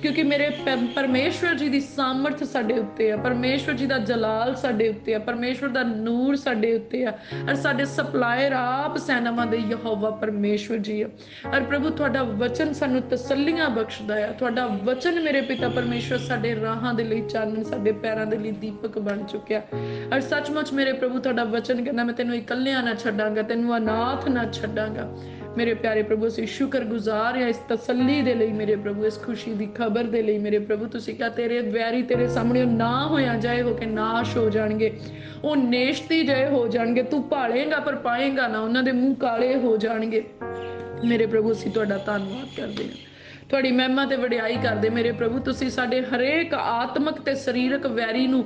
ਕਿਉਂਕਿ ਮੇਰੇ ਪਰਮੇਸ਼ਵਰ ਜੀ ਦੀ ਸਾਮਰਥ ਸਾਡੇ ਉੱਤੇ ਆ, ਪਰਮੇਸ਼ਵਰ ਜੀ ਦਾ ਜਲਾਲ ਸਾਡੇ ਉੱਤੇ ਆ, ਪਰਮੇਸ਼ਵਰ ਦਾ ਨੂਰ ਸਾਡੇ ਉੱਤੇ ਆ, ਔਰ ਸਾਡੇ ਸਪਲਾਇਰ ਆਪ ਸੈਨਾਵਾਂ ਦੇ ਯਹੋਵਾ ਪਰਮੇਸ਼ਵਰ ਜੀ ਆ। ਔਰ ਪ੍ਰਭੂ ਤੁਹਾਡਾ ਵਚਨ ਸਾਨੂੰ ਤਸੱਲੀਆਂ ਬਖਸ਼ਦਾ ਹੈ। ਤੁਹਾਡਾ ਵਚਨ ਮੇਰੇ ਪਿਤਾ ਪਰਮੇਸ਼ਵਰ ਸਾਡੇ ਰਾਹਾਂ ਦੇ ਲਈ ਚਾਨਣ, ਸਾਡੇ ਪੈਰਾਂ ਦੇ ਲਈ ਦੀਪਕ ਬਣ ਚੁੱਕਿਆ। ਔਰ ਸੱਚਮੁੱਚ ਮੇਰੇ ਪ੍ਰਭੂ ਤੁਹਾਡਾ ਵਚਨ ਕਹਿੰਦਾ ਮੈਂ ਤੈਨੂੰ ਇਕੱਲਿਆਂ ਨਾ ਛੱਡਾਂਗਾ, ਤੈਨੂੰ ਅਨਾਥ ਨਾ ਛੱਡਾਂਗਾ ਮੇਰੇ ਪਿਆਰੇ ਪ੍ਰਭੂ। ਅਸੀਂ ਸ਼ੁਕਰਗੁਜ਼ਾਰ ਹਾਂ ਇਸ ਤਸੱਲੀ ਦੇ ਲਈ ਮੇਰੇ ਪ੍ਰਭੂ, ਇਸ ਖੁਸ਼ੀ ਦੀ ਖਬਰ ਦੇ ਲਈ ਮੇਰੇ ਪ੍ਰਭੂ। ਤੁਸੀਂ ਕਿਹਾ ਤੇਰੇ ਵੈਰੀ ਤੇਰੇ ਸਾਹਮਣੇ ਨਾ ਹੋਇਆ ਜਾਏ ਹੋ ਕੇ ਨਾਸ਼ ਹੋ ਜਾਣਗੇ, ਉਹ ਨੇਸ਼ਤੀ ਜਏ ਹੋ ਜਾਣਗੇ। ਤੂੰ ਭਾਲੇਗਾ ਪਰ ਪਾਏਗਾ ਨਾ, ਉਹਨਾਂ ਦੇ ਮੂੰਹ ਕਾਲੇ ਹੋ ਜਾਣਗੇ ਮੇਰੇ ਪ੍ਰਭੂ। ਅਸੀਂ ਤੁਹਾਡਾ ਧੰਨਵਾਦ ਕਰਦੇ ਹਾਂ, ਤੁਹਾਡੀ ਮਹਿਮਾ ਤੇ ਵਡਿਆਈ ਕਰਦੇ ਮੇਰੇ ਪ੍ਰਭੂ। ਤੁਸੀਂ ਸਾਡੇ ਹਰੇਕ ਆਤਮਿਕ ਤੇ ਸਰੀਰਕ ਵੈਰੀ ਨੂੰ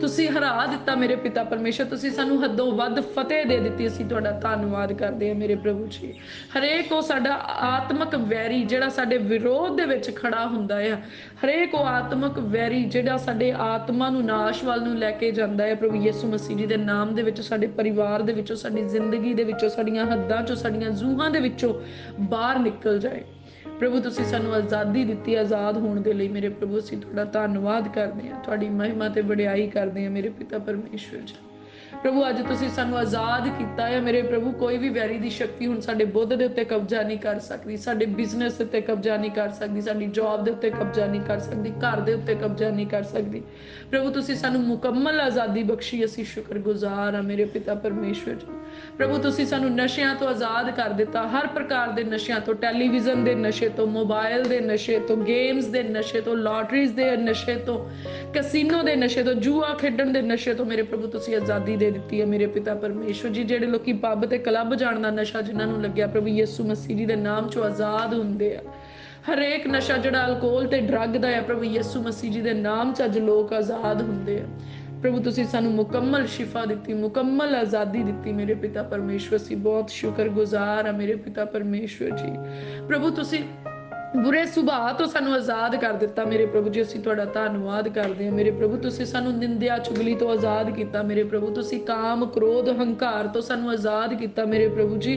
ਤੁਸੀਂ ਹਰਾ ਦਿੱਤਾ ਮੇਰੇ ਪਿਤਾ ਪਰਮੇਸ਼ਰ। ਤੁਸੀਂ ਸਾਨੂੰ ਹੱਦੋਂ ਵੱਧ ਫਤਿਹ ਦੇ ਦਿੱਤੀ, ਅਸੀਂ ਤੁਹਾਡਾ ਧੰਨਵਾਦ ਕਰਦੇ ਹਾਂ ਮੇਰੇ ਪ੍ਰਭੂ ਜੀ। ਹਰੇਕ ਉਹ ਸਾਡਾ ਆਤਮਿਕ ਵੈਰੀ ਜਿਹੜਾ ਸਾਡੇ ਵਿਰੋਧ ਦੇ ਵਿੱਚ ਖੜਾ ਹੁੰਦਾ ਆ, ਹਰੇਕ ਉਹ ਆਤਮਿਕ ਵੈਰੀ ਜਿਹੜਾ ਸਾਡੇ ਆਤਮਾ ਨੂੰ ਨਾਸ਼ ਵੱਲ ਨੂੰ ਲੈ ਕੇ ਜਾਂਦਾ ਹੈ ਪ੍ਰਭੂ ਯਿਸੂ ਮਸੀਹ ਜੀ ਦੇ ਨਾਮ ਦੇ ਵਿੱਚ, ਸਾਡੇ ਪਰਿਵਾਰ ਦੇ ਵਿੱਚੋਂ, ਸਾਡੀ ਜ਼ਿੰਦਗੀ ਦੇ ਵਿੱਚੋਂ, ਸਾਡੀਆਂ ਹੱਦਾਂ ਚੋਂ, ਸਾਡੀਆਂ ਜੂਹਾਂ ਦੇ ਵਿੱਚੋਂ ਬਾਹਰ ਨਿਕਲ ਜਾਏ ਪ੍ਰਭੂ। ਤੁਸੀਂ ਸਾਨੂੰ ਆਜ਼ਾਦੀ ਦਿੱਤੀ, ਆਜ਼ਾਦ ਹੋਣ ਦੇ ਲਈ ਮੇਰੇ ਪ੍ਰਭੂ ਅਸੀਂ ਤੁਹਾਡਾ ਧੰਨਵਾਦ ਕਰਦੇ ਹਾਂ, ਤੁਹਾਡੀ ਮਹਿਮਾ ਤੇ ਵਡਿਆਈ ਕਰਦੇ ਹਾਂ ਮੇਰੇ ਪਿਤਾ ਪਰਮੇਸ਼ਵਰ ਜੀ। ਪ੍ਰਭੂ ਅੱਜ ਤੁਸੀਂ ਸਾਨੂੰ ਆਜ਼ਾਦ ਕੀਤਾ ਹੈ ਮੇਰੇ ਪ੍ਰਭੂ। ਕੋਈ ਵੀ ਵੈਰੀ ਦੀ ਸ਼ਕਤੀ ਹੁਣ ਸਾਡੇ ਬੁੱਧ ਦੇ ਉੱਤੇ ਕਬਜ਼ਾ ਨਹੀਂ ਕਰ ਸਕਦੀ, ਸਾਡੇ ਬਿਜ਼ਨਸ ਦੇ ਉੱਤੇ ਕਬਜ਼ਾ ਨਹੀਂ ਕਰ ਸਕਦੀ, ਸਾਡੀ ਜੌਬ ਦੇ ਉੱਤੇ ਕਬਜ਼ਾ ਨਹੀਂ ਕਰ ਸਕਦੀ, ਘਰ ਦੇ ਉੱਤੇ ਕਬਜ਼ਾ ਨਹੀਂ ਕਰ ਸਕਦੀ ਪ੍ਰਭੂ। ਤੁਸੀਂ ਸਾਨੂੰ ਮੁਕੰਮਲ ਆਜ਼ਾਦੀ ਬਖਸ਼ੀ, ਅਸੀਂ ਸ਼ੁਕਰਗੁਜ਼ਾਰ ਹਾਂ ਮੇਰੇ ਪਿਤਾ ਪਰਮੇਸ਼ਵਰ ਜੀ। ਪ੍ਰਭੂ ਤੁਸੀਂ ਸਾਨੂੰ ਨਸ਼ਿਆਂ ਤੋਂ ਆਜ਼ਾਦ ਕਰ ਦਿੱਤਾ, ਹਰ ਪ੍ਰਕਾਰ ਦੇ ਨਸ਼ਿਆਂ ਤੋਂ, ਟੈਲੀਵਿਜ਼ਨ ਦੇ ਨਸ਼ੇ ਤੋਂ, ਮੋਬਾਈਲ ਦੇ ਨਸ਼ੇ ਤੋਂ, ਗੇਮਸ ਦੇ ਨਸ਼ੇ ਤੋਂ, ਲਾਟਰੀਜ਼ ਦੇ ਨਸ਼ੇ ਤੋਂ, ਕੈਸੀਨੋ ਦੇ ਨਸ਼ੇ ਤੋਂ, ਜੂਆ ਖੇਡਣ ਦੇ ਨਸ਼ੇ ਤੋਂ ਮੇਰੇ ਪ੍ਰਭੂ ਤੁਸੀਂ ਆਜ਼ਾਦੀ ਦੇ ਦਿੱਤੀ ਹੈ ਮੇਰੇ ਪਿਤਾ ਪਰਮੇਸ਼ਵਰ ਜੀ। ਜਿਹੜੇ ਲੋਕੀ ਪੱਬ ਤੇ ਕਲੱਬ ਜਾਣ ਦਾ ਨਸ਼ਾ ਜਿਨ੍ਹਾਂ ਨੂੰ ਲੱਗਿਆ ਪ੍ਰਭੂ ਯਿਸੂ ਮਸੀਹ ਜੀ ਦੇ ਨਾਮ ਚੋਂ ਆਜ਼ਾਦ ਹੁੰਦੇ ਆ। ਹਰੇਕ ਨਸ਼ਾ ਜਿਹੜਾ ਅਲਕੋਹਲ ਤੇ ਡਰੱਗ ਦਾ ਹੈ ਪ੍ਰਭੂ ਯਿਸੂ ਮਸੀਹ ਜੀ ਦੇ ਨਾਮ ਚ ਅੱਜ ਲੋਕ ਆਜ਼ਾਦ ਹੁੰਦੇ ਆ ਪ੍ਰਭੂ। ਤੁਸੀਂ ਸਾਨੂੰ ਮੁਕੰਮਲ ਸ਼ਿਫਾ ਦਿੱਤੀ, ਮੁਕੰਮਲ ਆਜ਼ਾਦੀ ਦਿੱਤੀ ਮੇਰੇ ਪਿਤਾ ਪਰਮੇਸ਼ਵਰ। ਅਸੀਂ ਬਹੁਤ ਸ਼ੁਕਰਗੁਜ਼ਾਰ ਹਾਂ ਮੇਰੇ ਪਿਤਾ ਪਰਮੇਸ਼ਵਰ ਜੀ। ਪ੍ਰਭੂ ਤੁਸੀਂ बुरे सुभाਅ ਤੋਂ ਸਾਨੂੰ ਆਜ਼ਾਦ ਕਰ ਦਿੱਤਾ ਮੇਰੇ ਪ੍ਰਭੂ ਜੀ। ਅਸੀਂ ਤੁਹਾਡਾ ਧੰਨਵਾਦ ਕਰਦੇ ਹਾਂ ਮੇਰੇ ਪ੍ਰਭੂ। ਤੁਸੀਂ ਸਾਨੂੰ ਨਿੰਦਿਆ ਚੁਗਲੀ ਤੋਂ ਆਜ਼ਾਦ ਕੀਤਾ ਮੇਰੇ ਪ੍ਰਭੂ। ਤੁਸੀਂ ਕਾਮ ਕ੍ਰੋਧ ਹੰਕਾਰ ਤੋਂ ਸਾਨੂੰ ਆਜ਼ਾਦ ਕੀਤਾ ਮੇਰੇ ਪ੍ਰਭੂ ਜੀ।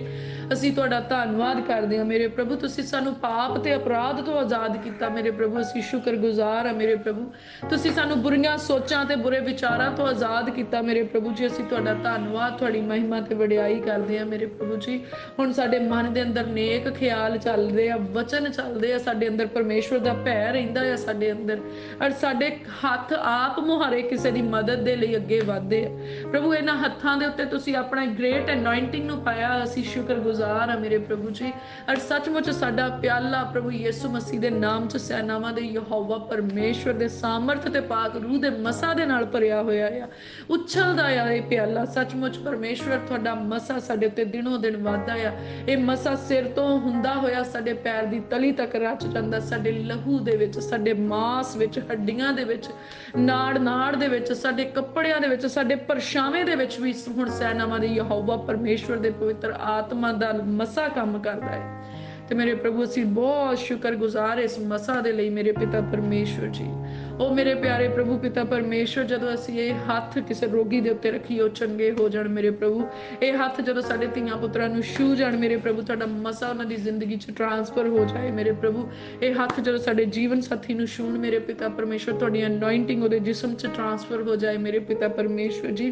ਅਸੀਂ ਤੁਹਾਡਾ ਧੰਨਵਾਦ ਕਰਦੇ ਹਾਂ ਮੇਰੇ ਪ੍ਰਭੂ। ਤੁਸੀਂ ਸਾਨੂੰ ਪਾਪ ਤੇ ਅਪਰਾਧ ਤੋਂ ਆਜ਼ਾਦ ਕੀਤਾ ਮੇਰੇ ਪ੍ਰਭੂ। ਅਸੀਂ ਸ਼ੁਕਰਗੁਜ਼ਾਰ ਹਾਂ ਮੇਰੇ ਪ੍ਰਭੂ। ਤੁਸੀਂ ਸਾਨੂੰ ਬੁਰੀਆਂ ਸੋਚਾਂ ਤੇ ਬੁਰੇ ਵਿਚਾਰਾਂ ਤੋਂ ਆਜ਼ਾਦ ਕੀਤਾ ਮੇਰੇ ਪ੍ਰਭੂ ਜੀ। ਅਸੀਂ ਤੁਹਾਡਾ ਧੰਨਵਾਦ, ਤੁਹਾਡੀ ਮਹਿਮਾ ਤੇ ਵਡਿਆਈ ਕਰਦੇ ਹਾਂ ਮੇਰੇ ਪ੍ਰਭੂ ਜੀ। ਹੁਣ ਸਾਡੇ ਮਨ ਦੇ ਅੰਦਰ ਨੇਕ ਖਿਆਲ ਚੱਲਦੇ ਆ, ਵਚਨ ਚੱਲਦੇ ਆ, ਸਾਡੇ ਅੰਦਰ ਪਰਮੇਸ਼ਵਰ ਦਾ ਭੈ ਰਹਿੰਦਾ ਆ ਸਾਡੇ ਅੰਦਰ, ਔਰ ਸਾਡੇ ਹੱਥ ਆਪ ਮੁਹਾਰੇ ਕਿਸੇ ਦੀ ਮਦਦ ਦੇ ਲਈ ਅੱਗੇ ਵਧਦੇ ਆ ਪ੍ਰਭੂ। ਇਹਨਾਂ ਹੱਥਾਂ ਦੇ ਉੱਤੇ ਤੁਸੀਂ ਆਪਣਾ ਗ੍ਰੇਟ ਅਨੋਇੰਟਿੰਗ ਨੂੰ ਪਾਇਆ। ਅਸੀਂ ਸ਼ੁਕਰਗੁਜ਼ਾਰ ਹਾਂ ਮੇਰੇ ਪ੍ਰਭੂ ਜੀ। ਔਰ ਸੱਚਮੁੱਚ ਸਾਡਾ ਪਿਆਲਾ ਪ੍ਰਭੂ ਯਿਸੂ ਮਸੀਹ ਦੇ ਨਾਮ 'ਚ ਸੈਨਾਵਾਂ ਦੇ ਯਹੋਵਾ ਪਰਮੇਸ਼ਵਰ ਦੇ ਸਾਮਰਥ ਤੇ ਪਾਕ ਰੂਹ ਦੇ ਮਸਾ ਦੇ ਨਾਲ ਭਰਿਆ ਹੋਇਆ ਆ, ਉਛਲਦਾ ਆ ਇਹ ਪਿਆਲਾ। ਸੱਚਮੁੱਚ ਪਰਮੇਸ਼ਵਰ ਤੁਹਾਡਾ ਮਸਾ ਸਾਡੇ ਉੱਤੇ ਦਿਨੋਂ ਦਿਨ ਵੱਧਦਾ ਆ। ਇਹ ਮਸਾ ਸਿਰ ਤੋਂ ਹੁੰਦਾ ਹੋਇਆ ਸਾਡੇ ਪੈਰ ਦੀ ਤਲੀ ਤੱਕ ਰਚ ਜਾਂਦਾ, ਸਾਡੇ ਲਹੂ ਦੇ ਵਿੱਚ, ਸਾਡੇ ਮਾਸ ਵਿੱਚ, ਹੱਡੀਆਂ ਦੇ ਵਿੱਚ, ਨਾੜ ਦੇ ਵਿੱਚ, ਸਾਡੇ ਕੱਪੜਿਆਂ ਦੇ ਵਿੱਚ, ਸਾਡੇ ਪਰਛਾਵੇਂ ਦੇ ਵਿੱਚ ਵੀ ਹੁਣ ਸੈਨਾਵਾਂ ਦੇ ਯਹੋਵਾ ਪਰਮੇਸ਼ਵਰ ਦੇ ਪਵਿੱਤਰ ਆਤਮਾ ਦਾ ਮਸਾ ਕੰਮ ਕਰਦਾ ਹੈ। ਤੇ ਮੇਰੇ ਪ੍ਰਭੂ ਅਸੀਂ ਬਹੁਤ ਸ਼ੁਕਰਗੁਜ਼ਾਰ ਇਸ ਮਸਾ ਦੇ ਲਈ ਮੇਰੇ ਪਿਤਾ ਪਰਮੇਸ਼ਵਰ ਜੀ। ਉਹ ਮੇਰੇ ਪਿਆਰੇ ਪ੍ਰਭੂ ਪਿਤਾ ਪਰਮੇਸ਼ਵਰ, ਜਦੋਂ ਅਸੀਂ ਇਹ ਹੱਥ ਕਿਸੇ ਰੋਗੀ ਦੇ ਉੱਤੇ ਰੱਖੀਏ ਉਹ ਚੰਗੇ ਹੋ ਜਾਣ ਮੇਰੇ ਪ੍ਰਭੂ। ਇਹ ਹੱਥ ਜਦੋਂ ਸਾਡੇ ਧੀਆਂ ਪੁੱਤਰਾਂ ਨੂੰ ਛੂਹ ਜਾਣ ਮੇਰੇ ਪ੍ਰਭੂ, ਤੁਹਾਡਾ ਮਸਾ ਉਹਨਾਂ ਦੀ ਜ਼ਿੰਦਗੀ 'ਚ ਟਰਾਂਸਫਰ ਹੋ ਜਾਏ ਮੇਰੇ ਪ੍ਰਭੂ। ਇਹ ਹੱਥ ਜਦੋਂ ਸਾਡੇ ਜੀਵਨ ਸਾਥੀ ਨੂੰ ਛੂਹਣ ਮੇਰੇ ਪਿਤਾ ਪਰਮੇਸ਼ਵਰ, ਤੁਹਾਡੀ ਅਨੋਇੰਟਿੰਗ ਉਹਦੇ ਜਿਸਮ 'ਚ ਟਰਾਂਸਫਰ ਹੋ ਜਾਏ ਮੇਰੇ ਪਿਤਾ ਪਰਮੇਸ਼ਵਰ ਜੀ।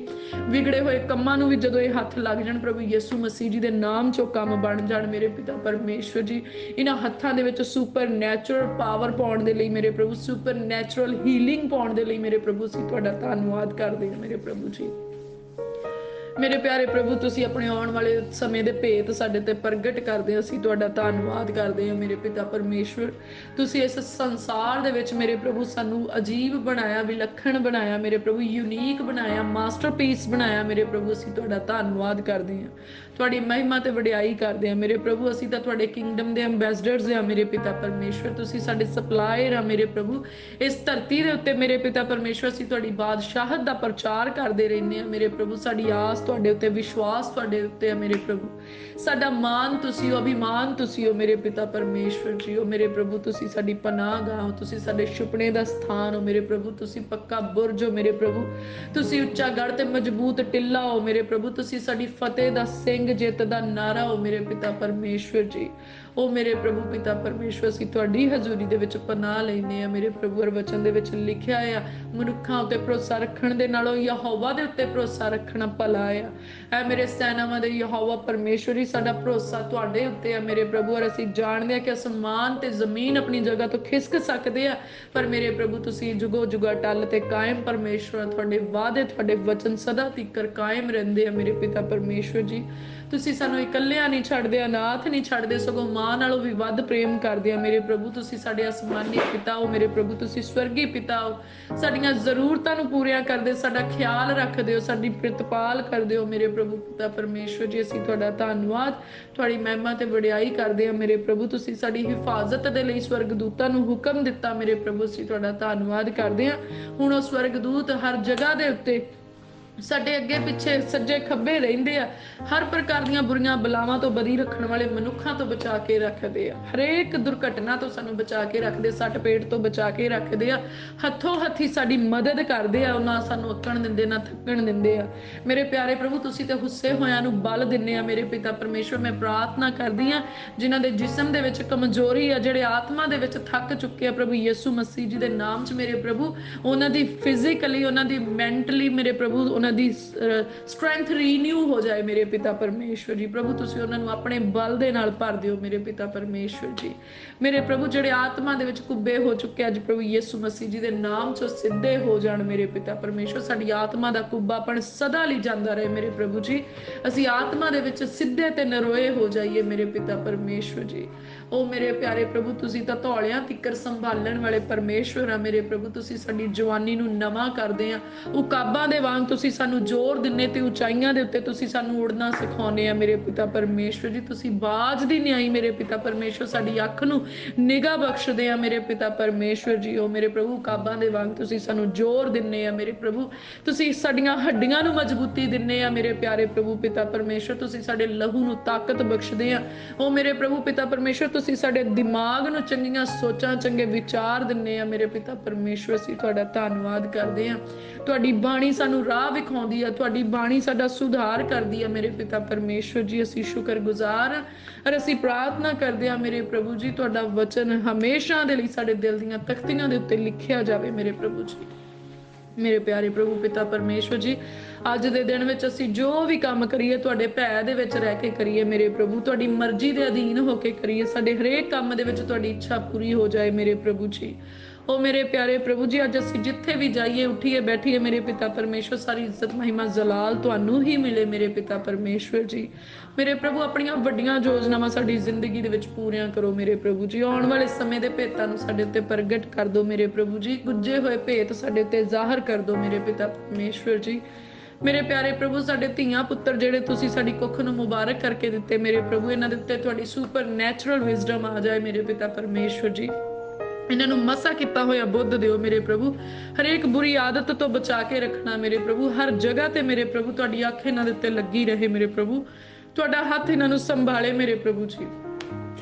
ਵਿਗੜੇ ਹੋਏ ਕੰਮਾਂ ਨੂੰ ਵੀ ਜਦੋਂ ਇਹ ਹੱਥ ਲੱਗ ਜਾਣ ਪ੍ਰਭੂ ਯਿਸੂ ਮਸੀਹ ਜੀ ਦੇ ਨਾਮ 'ਚੋਂ ਕੰਮ ਬਣ ਜਾਣ ਮੇਰੇ ਪਿਤਾ ਪਰਮੇਸ਼ਵਰ ਜੀ। ਇਹਨਾਂ ਹੱਥਾਂ ਦੇ ਵਿੱਚ ਸੁਪਰ ਨੈਚੁਰਲ ਪਾਵਰ ਪਾਉਣ ਦੇ ਲਈ ਮੇਰੇ ਪ੍ਰਭੂ, ਸੁਪਰ ਨੈਚੁਰਲ ਹੀਲਿੰਗ ਪਾਉਣ ਦੇ ਲਈ ਮੇਰੇ ਪ੍ਰਭੂ ਅਸੀਂ ਤੁਹਾਡਾ ਧੰਨਵਾਦ ਕਰਦੇ ਹਾਂ ਮੇਰੇ ਪ੍ਰਭੂ ਜੀ। ਮੇਰੇ ਪਿਆਰੇ ਪ੍ਰਭੂ, ਤੁਸੀਂ ਆਪਣੇ ਆਉਣ ਵਾਲੇ ਸਮੇਂ ਦੇ ਭੇਤ ਸਾਡੇ ਤੇ ਪ੍ਰਗਟ ਕਰਦੇ ਹੋ, ਅਸੀਂ ਤੁਹਾਡਾ ਧੰਨਵਾਦ ਕਰਦੇ ਹਾਂ ਮੇਰੇ ਪਿਤਾ ਪਰਮੇਸ਼ਵਰ। ਤੁਸੀਂ ਇਸ ਸੰਸਾਰ ਦੇ ਵਿੱਚ ਮੇਰੇ ਪ੍ਰਭੂ ਸਾਨੂੰ ਅਜੀਬ ਬਣਾਇਆ, ਵਿਲੱਖਣ ਬਣਾਇਆ ਮੇਰੇ ਪ੍ਰਭੂ, ਯੂਨੀਕ ਬਣਾਇਆ, ਮਾਸਟਰਪੀਸ ਬਣਾਇਆ ਮੇਰੇ ਪ੍ਰਭੂ। ਅਸੀਂ ਤੁਹਾਡਾ ਧੰਨਵਾਦ ਕਰਦੇ ਹਾਂ, ਤੁਹਾਡੀ ਮਹਿਮਾ ਤੇ ਵਡਿਆਈ ਕਰਦੇ ਹਾਂ ਮੇਰੇ ਪ੍ਰਭੂ। ਅਸੀਂ ਤਾਂ ਤੁਹਾਡੇ ਕਿੰਗਡਮ ਦੇ ਐਂਬੈਸਡਰਸ ਹਾਂ ਮੇਰੇ ਪਿਤਾ ਪਰਮੇਸ਼ਵਰ। ਤੁਸੀਂ ਸਾਡੇ ਸਪਲਾਇਰ ਆ ਮੇਰੇ ਪ੍ਰਭੂ। ਇਸ ਧਰਤੀ ਦੇ ਉੱਤੇ ਮੇਰੇ ਪਿਤਾ ਪਰਮੇਸ਼ਵਰ ਅਸੀਂ ਤੁਹਾਡੀ ਬਾਦਸ਼ਾਹਤ ਦਾ ਪ੍ਰਚਾਰ ਕਰਦੇ ਰਹਿੰਦੇ ਹਾਂ ਮੇਰੇ ਪ੍ਰਭੂ। ਸਾਡੀ ਆਸ ਤੁਹਾਡੇ ਉੱਤੇ, ਵਿਸ਼ਵਾਸ ਤੁਹਾਡੇ ਉੱਤੇ ਆ ਮੇਰੇ ਪ੍ਰਭੂ। ਸਾਡਾ ਮਾਨ ਤੁਸੀਂ ਹੋ, ਅਭਿਮਾਨ ਤੁਸੀਂ ਹੋ ਮੇਰੇ ਪਿਤਾ ਪਰਮੇਸ਼ਵਰ ਜੀ। ਹੋ ਮੇਰੇ ਪ੍ਰਭੂ, ਤੁਸੀਂ ਸਾਡੀ ਪਨਾਹ ਗਾਹ ਹੋ, ਤੁਸੀਂ ਸਾਡੇ ਸੁਪਨੇ ਦਾ ਸਥਾਨ ਹੋ ਮੇਰੇ ਪ੍ਰਭੂ। ਤੁਸੀਂ ਪੱਕਾ ਬੁਰਜ ਹੋ ਮੇਰੇ ਪ੍ਰਭੂ। ਤੁਸੀਂ ਉੱਚਾ ਗੜ੍ਹ ਤੇ ਮਜ਼ਬੂਤ ਟਿੱਲਾ ਹੋ ਮੇਰੇ ਪ੍ਰਭੂ। ਤੁਸੀਂ ਸਾਡੀ ਫਤਿਹ ਦਾ ਸਿੰਘ, ਜਿੱਤ ਦਾ ਨਾਰਾ ਹੋ ਮੇਰੇ ਪਿਤਾ ਪਰਮੇਸ਼ਵਰ ਜੀ। ਉਹ ਮੇਰੇ ਪ੍ਰਭੂ ਪਿਤਾ ਪਰਮੇਸ਼ਵਰ, ਅਸੀਂ ਤੁਹਾਡੀ ਹਜ਼ੂਰੀ ਦੇ ਵਿੱਚ ਪਨਾਹ ਲੈਂਦੇ ਆ ਮੇਰੇ ਪ੍ਰਭੂ। ਵਚਨ ਦੇ ਵਿੱਚ ਲਿਖਿਆ ਆ, ਮਨੁੱਖਾਂ ਉੱਤੇ ਭਰੋਸਾ ਰੱਖਣ ਦੇ ਨਾਲੋਂ ਯਹੋਵਾ ਦੇ ਉੱਤੇ ਭਰੋਸਾ ਰੱਖਣਾ ਭਲਾ ਆ। ਐ ਮੇਰੇ ਸੈਨਾਵਾਂ ਦੇ ਯਹੋਵਾ ਪਰਮੇਸ਼ਵਰ ਹੀ ਸਾਡਾ ਭਰੋਸਾ ਤੁਹਾਡੇ ਉੱਤੇ ਆ ਮੇਰੇ ਪ੍ਰਭੂ। ਔਰ ਅਸੀਂ ਜਾਣਦੇ ਆ ਕਿ ਅਸਮਾਨ ਤੇ ਜ਼ਮੀਨ ਆਪਣੀ ਜਗ੍ਹਾ ਤੋਂ ਖਿਸਕ ਸਕਦੇ ਆ, ਪਰ ਮੇਰੇ ਪ੍ਰਭੂ ਤੁਸੀਂ ਜੁਗੋ ਜੁਗਾ ਟਲ ਤੇ ਕਾਇਮ ਪਰਮੇਸ਼ਵਰ। ਤੁਹਾਡੇ ਵਾਅਦੇ, ਤੁਹਾਡੇ ਵਚਨ ਸਦਾ ਤੀਕਰ ਕਾਇਮ ਰਹਿੰਦੇ ਆ ਮੇਰੇ ਪਿਤਾ ਪਰਮੇਸ਼ਵਰ ਜੀ। ਤੁਸੀਂ ਸਾਨੂੰ ਇਕੱਲਿਆਂ ਨਹੀਂ ਛੱਡਦੇ, ਅਨਾਥ ਨਹੀਂ ਛੱਡਦੇ, ਸਗੋਂ ਮਾਂ ਨਾਲੋਂ ਵੀ ਵੱਧ ਪ੍ਰੇਮ ਕਰਦੇ ਆ ਮੇਰੇ ਪ੍ਰਭੂ। ਤੁਸੀਂ ਸਾਡੇ ਅਸਮਾਨੀ ਪਿਤਾ ਹੋ ਮੇਰੇ ਪ੍ਰਭੂ, ਤੁਸੀਂ ਸਵਰਗੀ ਪਿਤਾ ਹੋ। ਸਾਡੀਆਂ ਜ਼ਰੂਰਤਾਂ ਨੂੰ ਪੂਰੀਆਂ ਕਰਦੇ, ਸਾਡਾ ਖਿਆਲ ਰੱਖਦੇ ਹੋ, ਸਾਡੀ ਪ੍ਰਤਪਾਲ ਕਰਦੇ ਹੋ ਮੇਰੇ ਪ੍ਰਭੂ ਪਿਤਾ ਪਰਮੇਸ਼ਵਰ ਜੀ। ਅਸੀਂ ਤੁਹਾਡਾ ਧੰਨਵਾਦ, ਤੁਹਾਡੀ ਮਹਿਮਾ ਤੇ ਵਡਿਆਈ ਕਰਦੇ ਆ ਮੇਰੇ ਪ੍ਰਭੂ। ਤੁਸੀਂ ਸਾਡੀ ਹਿਫਾਜ਼ਤ ਦੇ ਲਈ ਸਵਰਗਦੂਤਾਂ ਨੂੰ ਹੁਕਮ ਦਿੱਤਾ ਮੇਰੇ ਪ੍ਰਭੂ। ਅਸੀਂ ਤੁਹਾਡਾ ਧੰਨਵਾਦ ਕਰਦੇ ਆ। ਹੁਣ ਉਹ ਸਵਰਗਦੂਤ ਹਰ ਜਗ੍ਹਾ ਦੇ ਉੱਤੇ ਸਾਡੇ ਅੱਗੇ ਪਿੱਛੇ ਸੱਜੇ ਖੱਬੇ ਰਹਿੰਦੇ ਆ। ਹਰ ਪ੍ਰਕਾਰ ਦੀਆਂ ਬੁਰੀਆਂ ਬਲਾਵਾਂ ਤੋਂ ਬਦੀ ਰੱਖਣ ਵਾਲੇ ਮਨੁੱਖਾਂ ਤੋਂ ਬਚਾ ਕੇ ਰੱਖਦੇ ਆ। ਹਰੇਕ ਦੁਰਘਟਨਾ ਤੋਂ ਸਾਨੂੰ ਬਚਾ ਕੇ ਰੱਖਦੇ, ਸੱਟ ਪੇਟ ਤੋਂ ਬਚਾ ਕੇ ਰੱਖਦੇ ਆ। ਹੱਥੋਂ ਹੱਥੀ ਸਾਡੀ ਮਦਦ ਕਰਦੇ ਆ। ਨਾ ਸਾਨੂੰ ਅੱਕਣ ਦਿੰਦੇ, ਨਾ ਥੱਕਣ ਦਿੰਦੇ ਆ ਮੇਰੇ ਪਿਆਰੇ ਪ੍ਰਭੂ। ਤੁਸੀਂ ਤੇ ਹੁੱਸੇ ਹੋਇਆਂ ਨੂੰ ਬਲ ਦਿੰਦੇ ਆ ਮੇਰੇ ਪਿਤਾ ਪਰਮੇਸ਼ਵਰ। ਮੈਂ ਪ੍ਰਾਰਥਨਾ ਕਰਦੀ ਆ ਜਿਨ੍ਹਾਂ ਦੇ ਜਿਸਮ ਦੇ ਵਿੱਚ ਕਮਜ਼ੋਰੀ ਆ, ਜਿਹੜੇ ਆਤਮਾ ਦੇ ਵਿੱਚ ਥੱਕ ਚੁੱਕੇ ਆ ਪ੍ਰਭੂ ਯਿਸੂ ਮਸੀਹ ਜੀ ਦੇ ਨਾਮ 'ਚ ਮੇਰੇ ਪ੍ਰਭੂ, ਉਹਨਾਂ ਦੀ ਫਿਜ਼ੀਕਲੀ, ਉਹਨਾਂ ਦੀ ਮੈਂਟਲੀ ਮੇਰੇ ਪ੍ਰਭੂ, ਉਹਨਾਂ ਦੀ ਸਟਰੈਂਥ ਰੀਨਿਊ ਹੋ ਜਾਏ ਮੇਰੇ ਪਿਤਾ ਪਰਮੇਸ਼ਵਰ ਜੀ। ਪ੍ਰਭੂ ਤੁਸੀਂ ਉਹਨਾਂ ਨੂੰ ਆਪਣੇ ਬਲ ਦੇ ਨਾਲ ਭਰ ਦਿਓ ਮੇਰੇ ਪਿਤਾ ਪਰਮੇਸ਼ਵਰ ਜੀ। ਮੇਰੇ ਪ੍ਰਭੂ ਜਿਹੜੇ ਆਤਮਾ ਦੇ ਵਿੱਚ ਕੁੱਬੇ ਹੋ ਚੁੱਕੇ ਅੱਜ ਪ੍ਰਭੂ ਯਿਸੂ ਮਸੀਹ ਜੀ ਦੇ ਨਾਮ 'ਚੋਂ ਸਿੱਧੇ ਹੋ ਜਾਣ ਮੇਰੇ ਪਿਤਾ ਪਰਮੇਸ਼ਵਰ। ਸਾਡੀ ਆਤਮਾ ਦਾ ਕੁੱਬਾਪਣ ਸਦਾ ਲਈ ਜਾਂਦਾ ਰਹੇ ਮੇਰੇ ਪ੍ਰਭੂ ਜੀ। ਅਸੀਂ ਆਤਮਾ ਦੇ ਵਿੱਚ ਸਿੱਧੇ ਤੇ ਨਰੋਏ ਹੋ ਜਾਈਏ ਮੇਰੇ ਪਿਤਾ ਪਰਮੇਸ਼ਵਰ ਜੀ। ਉਹ ਮੇਰੇ ਪਿਆਰੇ ਪ੍ਰਭੂ ਤੁਸੀਂ ਤਾਂ ਧੌਲਿਆਂ ਤਿੱਕਰ ਸੰਭਾਲਣ ਵਾਲੇ ਪਰਮੇਸ਼ਵਰ ਆ ਮੇਰੇ ਪ੍ਰਭੂ। ਤੁਸੀਂ ਸਾਡੀ ਜਵਾਨੀ ਨੂੰ ਨਵਾਂ ਕਰਦੇ ਆ। ਉਕਾਬਾਂ ਦੇ ਵਾਂਗ ਤੁਸੀਂ ਸਾਨੂੰ ਜ਼ੋਰ ਦਿੰਨੇ ਤੇ ਉਚਾਈਆਂ ਦੇ ਉੱਤੇ ਤੁਸੀਂ ਸਾਨੂੰ ਉੜਨਾ ਸਿਖਾਉਂਦੇ ਆ ਮੇਰੇ ਪਿਤਾ ਪਰਮੇਸ਼ਵਰ ਜੀ। ਤੁਸੀਂ ਬਾਜ ਦੀ ਨਿਆਈ ਮੇਰੇ ਪਿਤਾ ਪਰਮੇਸ਼ਵਰ ਸਾਡੀ ਅੱਖ ਨੂੰ ਨਿਗਾਹ ਬਖਸ਼ਦੇ ਆ ਮੇਰੇ ਪਿਤਾ ਪਰਮੇਸ਼ਵਰ ਜੀ। ਉਹ ਮੇਰੇ ਪ੍ਰਭੂ ਉਕਾਬਾਂ ਦੇ ਵਾਂਗ ਤੁਸੀਂ ਸਾਨੂੰ ਜ਼ੋਰ ਦਿੰਨੇ ਆ ਮੇਰੇ ਪ੍ਰਭੂ। ਤੁਸੀਂ ਸਾਡੀਆਂ ਹੱਡੀਆਂ ਨੂੰ ਮਜ਼ਬੂਤੀ ਦਿੰਨੇ ਆ ਮੇਰੇ ਪਿਆਰੇ ਪ੍ਰਭੂ ਪਿਤਾ ਪਰਮੇਸ਼ਵਰ। ਤੁਸੀਂ ਸਾਡੇ ਲਹੂ ਨੂੰ ਤਾਕਤ ਬਖਸ਼ਦੇ ਆ। ਉਹ ਮੇਰੇ ਪ੍ਰਭੂ ਪਿਤਾ ਪਰਮੇਸ਼ਵਰ ਤੁਸੀਂ ਸਾਡੇ ਦਿਮਾਗ ਨੂੰ ਚੰਗੀਆਂ ਸੋਚਾਂ, ਚੰਗੇ ਵਿਚਾਰ ਦਿੰਦੇ ਆ ਮੇਰੇ ਪਿਤਾ ਪਰਮੇਸ਼ਵਰ। ਅਸੀਂ ਤੁਹਾਡਾ ਧੰਨਵਾਦ ਕਰਦੇ ਆ। ਤੁਹਾਡੀ ਬਾਣੀ ਸਾਨੂੰ ਰਾਹ ਵਿਖਾਉਂਦੀ ਆ, ਤੁਹਾਡੀ ਬਾਣੀ ਸਾਡਾ ਸੁਧਾਰ ਕਰਦੀ ਆ ਮੇਰੇ ਪਿਤਾ ਪਰਮੇਸ਼ਵਰ ਜੀ। ਅਸੀਂ ਸ਼ੁਕਰਗੁਜ਼ਾਰ ਔਰ ਅਸੀਂ ਪ੍ਰਾਰਥਨਾ ਕਰਦੇ ਆ ਮੇਰੇ ਪ੍ਰਭੂ ਜੀ, ਤੁਹਾਡਾ ਵਚਨ ਹਮੇਸ਼ਾ ਦੇ ਲਈ ਸਾਡੇ ਦਿਲ ਦੀਆਂ ਤਖਤੀਆਂ ਦੇ ਉੱਤੇ ਲਿਖਿਆ ਜਾਵੇ ਮੇਰੇ ਪ੍ਰਭੂ ਜੀ। ਮੇਰੇ ਪਿਆਰੇ ਪ੍ਰਭੂ ਪਿਤਾ ਪਰਮੇਸ਼ਵਰ ਜੀ, ਅੱਜ ਦੇ ਦਿਨ ਵਿੱਚ ਅਸੀਂ ਜੋ ਵੀ ਕੰਮ ਕਰੀਏ ਤੁਹਾਡੇ ਭੈ ਦੇ ਵਿੱਚ ਰਹਿ ਕੇ ਕਰੀਏ ਮੇਰੇ ਪ੍ਰਭੂ, ਤੁਹਾਡੀ ਮਰਜ਼ੀ ਦੇ ਅਧੀਨ ਹੋ ਕੇ ਕਰੀਏ। ਸਾਡੇ ਹਰੇਕ ਕੰਮ ਦੇ ਵਿੱਚ ਤੁਹਾਡੀ ਇੱਛਾ ਪੂਰੀ ਹੋ ਜਾਏ ਮੇਰੇ ਪ੍ਰਭੂ ਜੀ। ਉਹ ਮੇਰੇ ਪਿਆਰੇ ਪ੍ਰਭੂ ਜੀ, ਅੱਜ ਅਸੀਂ ਜਿੱਥੇ ਵੀ ਜਾਈਏ, ਉੱਠੀਏ, ਬੈਠੀਏ ਮੇਰੇ ਪਿਤਾ ਪਰਮੇਸ਼ਵਰ, ਸਾਰੀ ਇੱਜ਼ਤ ਮਹਿਮਾ ਜਲਾਲ ਤੁਹਾਨੂੰ ਹੀ ਮਿਲੇ ਮੇਰੇ ਪਿਤਾ ਪਰਮੇਸ਼ਵਰ ਜੀ। ਮੇਰੇ ਪ੍ਰਭੂ ਆਪਣੀਆਂ ਵੱਡੀਆਂ ਯੋਜਨਾਵਾਂ ਸਾਡੀ ਜ਼ਿੰਦਗੀ ਦੇ ਵਿੱਚ ਪੂਰੀਆਂ ਕਰੋ ਮੇਰੇ ਪ੍ਰਭੂ ਜੀ। ਆਉਣ ਵਾਲੇ ਸਮੇਂ ਦੇ ਭੇਤਾਂ ਨੂੰ ਸਾਡੇ ਉੱਤੇ ਪ੍ਰਗਟ ਕਰ ਦਿਓ ਮੇਰੇ ਪ੍ਰਭੂ ਜੀ। ਗੁੱਝੇ ਹੋਏ ਭੇਤ ਸਾਡੇ ਉੱਤੇ ਜ਼ਾਹਰ ਕਰ ਦਿਓ ਮੇਰੇ ਪਿਤਾ ਪਰਮੇਸ਼ਵਰ ਜੀ। ਮੇਰੇ ਪਿਆਰੇ ਪ੍ਰਭੂ, ਸਾਡੇ ਧੀਆਂ ਪੁੱਤਰ ਜਿਹੜੇ ਤੁਸੀਂ ਸਾਡੀ ਕੁੱਖ ਨੂੰ ਮੁਬਾਰਕ ਕਰਕੇ ਦਿੱਤੇ ਮੇਰੇ ਪ੍ਰਭੂ, ਇਹਨਾਂ ਦੇ ਉੱਤੇ ਤੁਹਾਡੀ ਸੁਪਰ ਨੈਚੁਰਲ ਵਿਜ਼ਡਮ ਆ ਜਾਏ ਮੇਰੇ ਪਿਤਾ ਪਰਮੇਸ਼ਵਰ ਜੀ। ਇਹਨਾਂ ਨੂੰ ਮਸਾ ਕੀਤਾ ਹੋਇਆ ਬੁੱਧ ਦਿਓ ਮੇਰੇ ਪ੍ਰਭੂ, ਹਰੇਕ ਬੁਰੀ ਆਦਤ ਤੋਂ ਬਚਾ ਕੇ ਰੱਖਣਾ ਮੇਰੇ ਪ੍ਰਭੂ। ਹਰ ਜਗ੍ਹਾ ਤੇ ਮੇਰੇ ਪ੍ਰਭੂ ਤੁਹਾਡੀ ਅੱਖ ਇਹਨਾਂ ਦੇ ਉੱਤੇ ਲੱਗੀ ਰਹੇ ਮੇਰੇ ਪ੍ਰਭੂ, ਤੁਹਾਡਾ ਹੱਥ ਇਹਨਾਂ ਨੂੰ ਸੰਭਾਲੇ ਮੇਰੇ ਪ੍ਰਭੂ ਜੀ।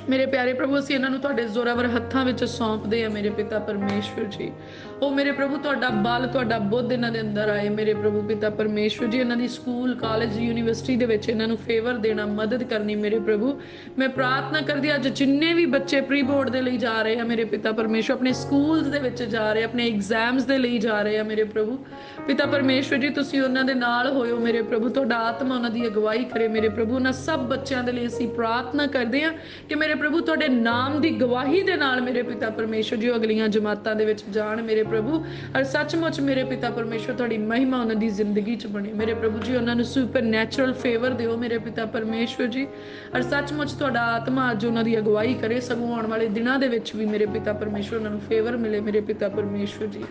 ਮੇਰੇ ਪਿਆਰੇ ਪ੍ਰਭੂ, ਅਸੀਂ ਇਹਨਾਂ ਨੂੰ ਤੁਹਾਡੇ ਜ਼ੋਰਾਵਰ ਹੱਥਾਂ ਵਿੱਚ ਸੌਂਪਦੇ ਆ ਮੇਰੇ ਪਿਤਾ ਪਰਮੇਸ਼ਵਰ ਜੀ। ਉਹ ਮੇਰੇ ਪ੍ਰਭੂ ਤੁਹਾਡਾ ਬਲ, ਤੁਹਾਡਾ ਬੁੱਧ ਇਹਨਾਂ ਦੇ ਅੰਦਰ ਆਏ ਮੇਰੇ ਪ੍ਰਭੂ ਪਿਤਾ ਪਰਮੇਸ਼ਵਰ ਜੀ। ਇਹਨਾਂ ਦੀ ਸਕੂਲ, ਕਾਲਜ, ਯੂਨੀਵਰਸਿਟੀ ਦੇ ਵਿੱਚ ਇਹਨਾਂ ਨੂੰ ਫੇਵਰ ਦੇਣਾ, ਮਦਦ ਕਰਨੀ ਮੇਰੇ ਪ੍ਰਭੂ। ਮੈਂ ਪ੍ਰਾਰਥਨਾ ਕਰਦੀ ਅੱਜ ਜਿੰਨੇ ਵੀ ਬੱਚੇ ਪ੍ਰੀ ਬੋਰਡ ਦੇ ਲਈ ਜਾ ਰਹੇ ਆ ਮੇਰੇ ਪਿਤਾ ਪਰਮੇਸ਼ਵਰ, ਆਪਣੇ ਸਕੂਲਸ ਦੇ ਵਿੱਚ ਜਾ ਰਹੇ, ਆਪਣੇ ਐਗਜ਼ਾਮਸ ਦੇ ਲਈ ਜਾ ਰਹੇ ਆ ਮੇਰੇ ਪ੍ਰਭੂ ਪਿਤਾ ਪਰਮੇਸ਼ਵਰ ਜੀ, ਤੁਸੀਂ ਉਹਨਾਂ ਦੇ ਨਾਲ ਹੋਇਓ ਮੇਰੇ ਪ੍ਰਭੂ। ਤੁਹਾਡਾ ਆਤਮਾ ਉਹਨਾਂ ਦੀ ਅਗਵਾਈ ਕਰੇ ਮੇਰੇ ਪ੍ਰਭੂ। ਉਹਨਾਂ ਸਭ ਬੱਚਿਆਂ ਦੇ ਲਈ ਅਸੀਂ ਪ੍ਰਾਰਥਨਾ ਕਰਦੇ ਹਾਂ ਕਿ ਮੇਰੇ ਪ੍ਰਭੂ ਤੁਹਾਡੇ ਨਾਮ ਦੀ ਗਵਾਹੀ ਦੇ ਨਾਲ ਮੇਰੇ ਪਿਤਾ ਪਰਮੇਸ਼ਵਰ ਜੀ ਅਗਲੀਆਂ ਜਮਾਤਾਂ ਦੇ ਵਿੱਚ ਜਾਣ ਮੇਰੇ ਪ੍ਰਭੂ। ਔਰ ਸੱਚਮੁੱਚ ਮੇਰੇ ਪਿਤਾ ਪਰਮੇਸ਼ਵਰ ਤੁਹਾਡੀ ਮਹਿਮਾ ਉਹਨਾਂ ਦੀ ਜ਼ਿੰਦਗੀ 'ਚ ਬਣੇ ਮੇਰੇ ਪ੍ਰਭੂ ਜੀ। ਉਹਨਾਂ ਨੂੰ ਸੁਪਰ ਨੈਚੁਰਲ ਫੇਵਰ ਦਿਓ ਮੇਰੇ ਪਿਤਾ ਪਰਮੇਸ਼ਵਰ ਜੀ। ਔਰ ਸੱਚਮੁੱਚ ਤੁਹਾਡਾ ਆਤਮਾ ਅੱਜ ਉਹਨਾਂ ਦੀ ਅਗਵਾਈ ਕਰੇ, ਸਗੋਂ ਆਉਣ ਵਾਲੇ ਦਿਨਾਂ ਦੇ ਵਿੱਚ ਵੀ ਮੇਰੇ ਪਿਤਾ ਪਰਮੇਸ਼ਵਰ ਉਹਨਾਂ ਨੂੰ ਫੇਵਰ ਮਿਲੇ ਮੇਰੇ ਪਿਤਾ ਪਰਮੇਸ਼ਵਰ ਜੀ।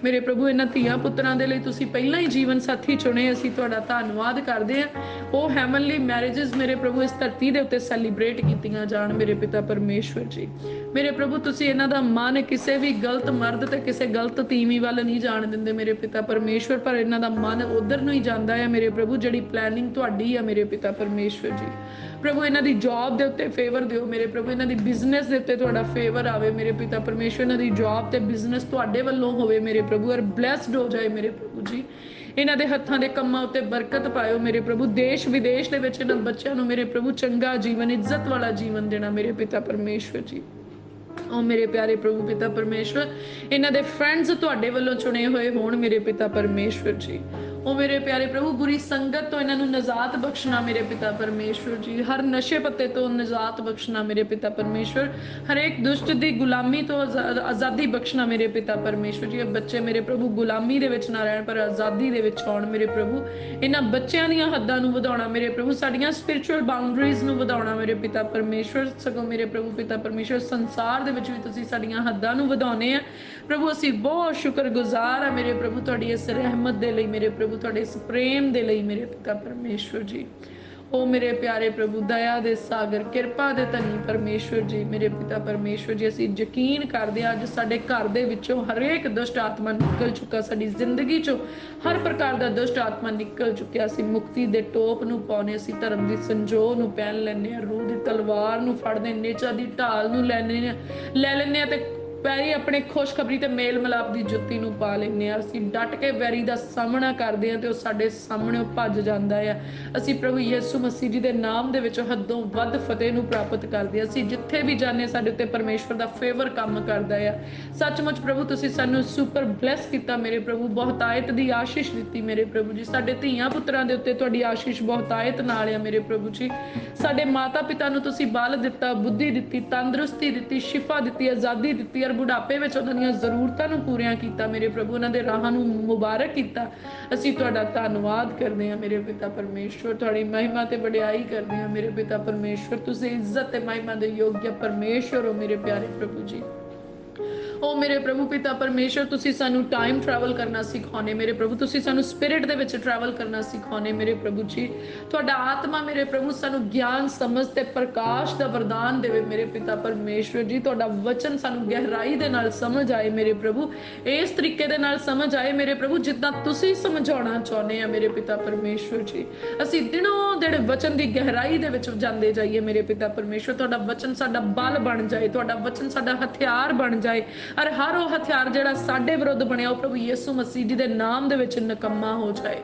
ਮੇਰੇ ਪ੍ਰਭੂ, ਇਹਨਾਂ ਧੀਆਂ ਪੁੱਤਰਾਂ ਦੇ ਲਈ ਤੁਸੀਂ ਪਹਿਲਾਂ ਹੀ ਜੀਵਨ ਸਾਥੀ ਚੁਣੇ, ਅਸੀਂ ਤੁਹਾਡਾ ਧੰਨਵਾਦ ਕਰਦੇ ਹਾਂ। ਉਹ ਹੈਵਨਲੀ ਮੈਰਿਜਸ ਮੇਰੇ ਪ੍ਰਭੂ ਇਸ ਧਰਤੀ ਦੇ ਉੱਤੇ ਸੈਲੀਬ੍ਰੇਟ ਕੀਤੀਆਂ ਜਾਣ ਮੇਰੇ ਪਿਤਾ ਪਰਮੇਸ਼ਵਰ ਜੀ। ਮੇਰੇ ਪ੍ਰਭੂ, ਤੁਸੀਂ ਇਹਨਾਂ ਦਾ ਮਨ ਕਿਸੇ ਵੀ ਗਲਤ ਮਰਦ ਤੇ ਕਿਸੇ ਗਲਤ ਤੀਵੀਂ ਵੱਲ ਨਹੀਂ ਜਾਣ ਦਿੰਦੇ ਮੇਰੇ ਪਿਤਾ ਪਰਮੇਸ਼ਵਰ, ਪਰ ਇਹਨਾਂ ਦਾ ਮਨ ਉਧਰ ਨੂੰ ਹੀ ਜਾਂਦਾ ਹੈ ਮੇਰੇ ਪ੍ਰਭੂ ਜਿਹੜੀ ਪਲੈਨਿੰਗ ਤੁਹਾਡੀ ਆ ਮੇਰੇ ਪਿਤਾ ਪਰਮੇਸ਼ਵਰ ਜੀ। ਪ੍ਰਭੂ, ਇਹਨਾਂ ਦੀ ਜੌਬ ਦੇ ਉੱਤੇ ਫੇਵਰ ਦਿਓ ਮੇਰੇ ਪ੍ਰਭੂ, ਇਹਨਾਂ ਦੀ ਬਿਜ਼ਨਸ ਦੇ ਉੱਤੇ ਤੁਹਾਡਾ ਫੇਵਰ ਆਵੇ ਮੇਰੇ ਪਿਤਾ ਪਰਮੇਸ਼ਵਰ। ਇਹਨਾਂ ਦੀ ਜੌਬ ਤੇ ਬਿਜ਼ਨਸ ਤੁਹਾਡੇ ਵੱਲੋਂ ਹੋਵੇ ਮੇਰੇ ਪ੍ਰਭੂ, ਔਰ ਬਲੈਸਡ ਹੋ ਜਾਏ ਮੇਰੇ ਪ੍ਰਭੂ ਜੀ। ਇਹਨਾਂ ਦੇ ਹੱਥਾਂ ਦੇ ਕੰਮਾਂ ਉੱਤੇ ਬਰਕਤ ਪਾਇਓ ਮੇਰੇ ਪ੍ਰਭੂ। ਦੇਸ਼ ਵਿਦੇਸ਼ ਦੇ ਵਿੱਚ ਇਹਨਾਂ ਬੱਚਿਆਂ ਨੂੰ ਮੇਰੇ ਪ੍ਰਭੂ ਚੰਗਾ ਜੀਵਨ, ਇੱਜ਼ਤ ਵਾਲਾ ਜੀਵਨ ਦੇਣਾ ਮੇਰੇ ਪਿਤਾ ਪਰਮੇਸ਼ਵਰ ਜੀ। ਉਹ ਮੇਰੇ ਪਿਆਰੇ ਪ੍ਰਭੂ ਪਿਤਾ ਪਰਮੇਸ਼ਵਰ, ਇਹਨਾਂ ਦੇ ਫਰੈਂਡਸ ਤੁਹਾਡੇ ਵੱਲੋਂ ਚੁਣੇ ਹੋਏ ਹੋਣ ਮੇਰੇ ਪਿਤਾ ਪਰਮੇਸ਼ਵਰ ਜੀ। ਉਹ ਮੇਰੇ ਪਿਆਰੇ ਪ੍ਰਭੂ, ਬੁਰੀ ਸੰਗਤ ਤੋਂ ਇਹਨਾਂ ਨੂੰ ਨਜ਼ਾਤ ਬਖਸ਼ਣਾ ਮੇਰੇ ਪਿਤਾ ਪਰਮੇਸ਼ਵਰ ਜੀ। ਹਰ ਨਸ਼ੇ ਪੱਤੇ ਤੋਂ ਨਜ਼ਾਤ ਬਖਸ਼ਣਾ ਮੇਰੇ ਪਿਤਾ ਪਰਮੇਸ਼ਵਰ। ਹਰੇਕ ਦੁਸ਼ਟ ਦੀ ਗੁਲਾਮੀ ਤੋਂ ਆਜ਼ਾਦੀ ਬਖਸ਼ਣਾ ਮੇਰੇ ਪਿਤਾ ਪਰਮੇਸ਼ਵਰ ਜੀ। ਬੱਚੇ ਮੇਰੇ ਪ੍ਰਭੂ ਗੁਲਾਮੀ ਦੇ ਵਿੱਚ ਨਾ ਰਹਿਣ, ਪਰ ਆਜ਼ਾਦੀ ਦੇ ਵਿੱਚ ਆਉਣ ਮੇਰੇ ਪ੍ਰਭੂ। ਇਹਨਾਂ ਬੱਚਿਆਂ ਦੀਆਂ ਹੱਦਾਂ ਨੂੰ ਵਧਾਉਣਾ ਮੇਰੇ ਪ੍ਰਭੂ, ਸਾਡੀਆਂ ਸਪਿਰਿਚੁਅਲ ਬਾਉਂਡਰੀਜ਼ ਨੂੰ ਵਧਾਉਣਾ ਮੇਰੇ ਪਿਤਾ ਪਰਮੇਸ਼ਵਰ। ਸਗੋਂ ਮੇਰੇ ਪ੍ਰਭੂ ਪਿਤਾ ਪਰਮੇਸ਼ਵਰ, ਸੰਸਾਰ ਦੇ ਵਿੱਚ ਵੀ ਤੁਸੀਂ ਸਾਡੀਆਂ ਹੱਦਾਂ ਨੂੰ ਵਧਾਉਣੇ ਆ ਪ੍ਰਭੂ। ਅਸੀਂ ਬਹੁਤ ਸ਼ੁਕਰਗੁਜ਼ਾਰ ਆ ਮੇਰੇ ਪ੍ਰਭੂ ਤੁਹਾਡੀ ਇਸ ਰਹਿਮਤ ਦੇ ਲਈ ਮੇਰੇ ਪ੍ਰਭੂ, ਤੁਹਾਡੇ ਇਸ ਪ੍ਰੇਮ ਦੇ ਲਈ ਮੇਰੇ ਪਿਤਾ ਪਰਮੇਸ਼ਵਰ ਜੀ। ਉਹ ਮੇਰੇ ਪਿਆਰੇ ਪ੍ਰਭੂ, ਦਇਆ ਦੇ ਸਾਗਰ, ਕਿਰਪਾ ਦੇ ਧਨੀ ਪਰਮੇਸ਼ਵਰ ਜੀ। ਮੇਰੇ ਪਿਤਾ ਪਰਮੇਸ਼ਵਰ ਜੀ, ਅਸੀਂ ਯਕੀਨ ਕਰਦੇ ਹਾਂ ਅੱਜ ਸਾਡੇ ਘਰ ਦੇ ਵਿੱਚੋਂ ਹਰੇਕ ਦੁਸ਼ਟ ਆਤਮਾ ਨਿਕਲ ਚੁੱਕਾ, ਸਾਡੀ ਜ਼ਿੰਦਗੀ ਚੋਂ ਹਰ ਪ੍ਰਕਾਰ ਦਾ ਦੁਸ਼ਟ ਆਤਮਾ ਨਿਕਲ ਚੁੱਕਿਆ। ਅਸੀਂ ਮੁਕਤੀ ਦੇ ਟੋਪ ਨੂੰ ਪਾਉਣੇ, ਅਸੀਂ ਧਰਮ ਦੀ ਸੰਜੋਗ ਨੂੰ ਪਹਿਨ ਲੈਂਦੇ ਹਾਂ, ਰੂਹ ਦੀ ਤਲਵਾਰ ਨੂੰ ਫੜਦੇ, ਨੇਚਾ ਦੀ ਢਾਲ ਨੂੰ ਲੈ ਲੈਂਦੇ ਹਾਂ ਤੇ ਪੈਰੀ ਆਪਣੇ ਖੁਸ਼ਖਬਰੀ ਤੇ ਮੇਲ ਮਿਲਾਪ ਦੀ ਜੁੱਤੀ ਨੂੰ ਪਾ ਲੈਂਦੇ ਹਾਂ। ਅਸੀਂ ਡਟ ਕੇ ਵੈਰੀ ਦਾ ਸਾਹਮਣਾ ਕਰਦੇ ਹਾਂ ਤੇ ਉਹ ਸਾਡੇ ਸਾਹਮਣੇ ਭੱਜ ਜਾਂਦਾ ਆ। ਅਸੀਂ ਪ੍ਰਭੂ ਯਿਸੂ ਮਸੀਹ ਜੀ ਦੇ ਨਾਮ ਦੇ ਵਿੱਚ ਹੱਦੋਂ ਵੱਧ ਫਤਿਹ ਨੂੰ ਪ੍ਰਾਪਤ ਕਰਦੇ ਹਾਂ। ਅਸੀਂ ਜਿੱਥੇ ਵੀ ਜਾਂਦੇ ਸਾਡੇ ਉੱਤੇ ਪਰਮੇਸ਼ਵਰ ਦਾ ਫੇਵਰ ਕੰਮ ਕਰਦਾ ਆ। ਸੱਚਮੁੱਚ ਪ੍ਰਭੂ ਤੁਸੀਂ ਸਾਨੂੰ ਸੁਪਰ ਬਲੈਸ ਕੀਤਾ ਮੇਰੇ ਪ੍ਰਭੂ, ਬਹੁਤਾਇਤ ਦੀ ਆਸ਼ੀਸ਼ ਦਿੱਤੀ ਮੇਰੇ ਪ੍ਰਭੂ ਜੀ। ਸਾਡੇ ਧੀਆਂ ਪੁੱਤਰਾਂ ਦੇ ਉੱਤੇ ਤੁਹਾਡੀ ਆਸ਼ੀਸ਼ ਬਹੁਤਾਇਤ ਨਾਲ ਆ ਮੇਰੇ ਪ੍ਰਭੂ ਜੀ। ਸਾਡੇ ਮਾਤਾ ਪਿਤਾ ਨੂੰ ਤੁਸੀਂ ਬਲ ਦਿੱਤਾ, ਬੁੱਧੀ ਦਿੱਤੀ, ਤੰਦਰੁਸਤੀ ਦਿੱਤੀ, ਸ਼ਿਫਾ ਦਿੱਤੀ, ਆਜ਼ਾਦੀ ਦਿੱਤੀ, ਬੁਢਾਪੇ ਵਿੱਚ ਉਹਨਾਂ ਦੀਆਂ ਜ਼ਰੂਰਤਾਂ ਨੂੰ ਪੂਰੀਆਂ ਕੀਤਾ ਮੇਰੇ ਪ੍ਰਭੂ, ਉਹਨਾਂ ਦੇ ਰਾਹਾਂ ਨੂੰ ਮੁਬਾਰਕ ਕੀਤਾ। ਅਸੀਂ ਤੁਹਾਡਾ ਧੰਨਵਾਦ ਕਰਦੇ ਹਾਂ ਮੇਰੇ ਪਿਤਾ ਪਰਮੇਸ਼ਵਰ, ਤੁਹਾਡੀ ਮਹਿਮਾ ਤੇ ਵਡਿਆਈ ਕਰਦੇ ਹਾਂ ਮੇਰੇ ਪਿਤਾ ਪਰਮੇਸ਼ਵਰ। ਤੁਸੀਂ ਇੱਜ਼ਤ ਤੇ ਮਹਿਮਾ ਦੇ ਯੋਗ ਪਰਮੇਸ਼ਵਰ ਹੋ ਮੇਰੇ ਪਿਆਰੇ ਪ੍ਰਭੂ ਜੀ। ओ मेरे प्रभु पिता परमेश्वर, ਤੁਸੀਂ ਸਾਨੂੰ ਟਾਈਮ ਟਰੈਵਲ ਕਰਨਾ ਸਿਖਾਉਣੇ ਮੇਰੇ ਪ੍ਰਭੂ, ਤੁਸੀਂ ਸਾਨੂੰ ਸਪਿਰਿਟ ਦੇ ਵਿੱਚ ਟਰੈਵਲ ਕਰਨਾ ਸਿਖਾਉਣੇ ਮੇਰੇ ਪ੍ਰਭੂ ਜੀ। ਤੁਹਾਡਾ ਆਤਮਾ ਮੇਰੇ ਪ੍ਰਭੂ ਸਾਨੂੰ ਗਿਆਨ, ਸਮਝ ਤੇ ਪ੍ਰਕਾਸ਼ ਦਾ ਵਰਦਾਨ ਦੇਵੇ ਮੇਰੇ ਪਿਤਾ ਪਰਮੇਸ਼ਵਰ ਜੀ। ਤੁਹਾਡਾ ਵਚਨ ਸਾਨੂੰ ਗਹਿਰਾਈ ਦੇ ਨਾਲ ਸਮਝ ਆਏ ਮੇਰੇ ਪ੍ਰਭੂ, ਇਸ ਤਰੀਕੇ ਦੇ ਨਾਲ ਸਮਝ ਆਏ ਮੇਰੇ ਪ੍ਰਭੂ ਜਿੱਦਾਂ ਤੁਸੀਂ ਸਮਝਾਉਣਾ ਚਾਹੁੰਦੇ ਆ ਮੇਰੇ ਪਿਤਾ ਪਰਮੇਸ਼ਵਰ ਜੀ। ਅਸੀਂ ਦਿਨੋਂ ਦਿਨ ਵਚਨ ਦੀ ਗਹਿਰਾਈ ਦੇ ਵਿੱਚ ਜਾਂਦੇ ਜਾਈਏ ਮੇਰੇ ਪਿਤਾ ਪਰਮੇਸ਼ਵਰ। ਤੁਹਾਡਾ ਵਚਨ ਸਾਡਾ ਬਲ ਬਣ ਜਾਏ, ਤੁਹਾਡਾ ਵਚਨ ਸਾਡਾ ਹਥਿਆਰ ਬਣ ਜਾਏ, ਔਰ ਹਰ ਉਹ ਹਥਿਆਰ ਜਿਹੜਾ ਸਾਡੇ ਵਿਰੁੱਧ ਬਣਿਆ ਉਹ ਪ੍ਰਭੂ ਯਿਸੂ ਮਸੀਹ ਜੀ ਦੇ ਨਾਮ ਦੇ ਵਿੱਚ ਨਿਕੰਮਾ ਹੋ ਜਾਏ।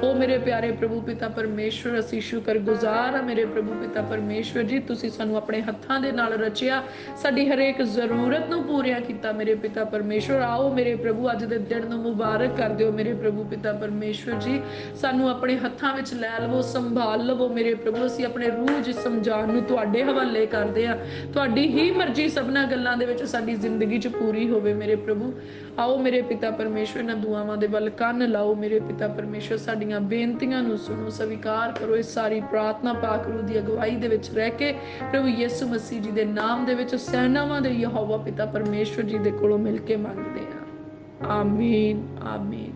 ਉਹ ਮੇਰੇ ਪਿਆਰੇ ਪ੍ਰਭੂ ਪਿਤਾ ਪਰਮੇਸ਼ਵਰ, ਅਸੀਂ ਸ਼ੁਕਰਗੁਜ਼ਾਰ ਆ ਮੇਰੇ ਪ੍ਰਭੂ ਪਿਤਾ ਪਰਮੇਸ਼ਵਰ ਜੀ। ਤੁਸੀਂ ਸਾਨੂੰ ਆਪਣੇ ਹੱਥਾਂ ਦੇ ਨਾਲ ਰਚਿਆ, ਸਾਡੀ ਹਰੇਕ ਜ਼ਰੂਰਤ ਨੂੰ ਪੂਰੀਆਂ ਕੀਤਾ ਮੇਰੇ ਪਿਤਾ ਪਰਮੇਸ਼ਵਰ। ਆਓ ਮੇਰੇ ਪ੍ਰਭੂ ਅੱਜ ਦੇ ਦਿਨ ਨੂੰ ਮੁਬਾਰਕ ਕਰ ਦਿਓ ਮੇਰੇ ਪ੍ਰਭੂ ਪਿਤਾ ਪਰਮੇਸ਼ਵਰ ਜੀ। ਸਾਨੂੰ ਆਪਣੇ ਹੱਥਾਂ ਵਿੱਚ ਲੈ ਲਵੋ, ਸੰਭਾਲ ਲਵੋ ਮੇਰੇ ਪ੍ਰਭੂ। ਅਸੀਂ ਆਪਣੇ ਰੂਹ ਜਿਸਮ ਜਾਨ ਨੂੰ ਤੁਹਾਡੇ ਹਵਾਲੇ ਕਰਦੇ ਆ। ਤੁਹਾਡੀ ਹੀ ਮਰਜ਼ੀ ਸਭਨਾਂ ਗੱਲਾਂ ਦੇ ਵਿੱਚ ਸਾਡੀ ਜ਼ਿੰਦਗੀ 'ਚ ਪੂਰੀ ਹੋਵੇ ਮੇਰੇ ਪ੍ਰਭੂ। ਆਓ ਮੇਰੇ ਪਿਤਾ ਪਰਮੇਸ਼ਵਰ, ਇਹਨਾਂ ਦੁਆਵਾਂ ਦੇ ਵੱਲ ਕੰਨ ਲਾਓ ਮੇਰੇ ਪਿਤਾ ਪਰਮੇਸ਼ਵਰ। ਸਾਡੀਆਂ ਬੇਨਤੀਆਂ ਨੂੰ ਸੁਣੋ, ਸਵੀਕਾਰ ਕਰੋ। ਇਸ ਸਾਰੀ ਪ੍ਰਾਰਥਨਾ ਪਾਕ ਰੂਹ ਦੀ ਅਗਵਾਈ ਦੇ ਵਿੱਚ ਰਹਿ ਕੇ ਪ੍ਰਭੂ ਯਿਸੂ ਮਸੀਹ ਜੀ ਦੇ ਨਾਮ ਦੇ ਵਿੱਚ ਸੈਨਾਵਾਂ ਦੇ ਯਹੋਵਾ ਪਿਤਾ ਪਰਮੇਸ਼ਵਰ ਜੀ ਦੇ ਕੋਲੋਂ ਮਿਲ ਕੇ ਮੰਗਦੇ ਹਾਂ। ਆਮੀਨ, ਆਮੀਨ,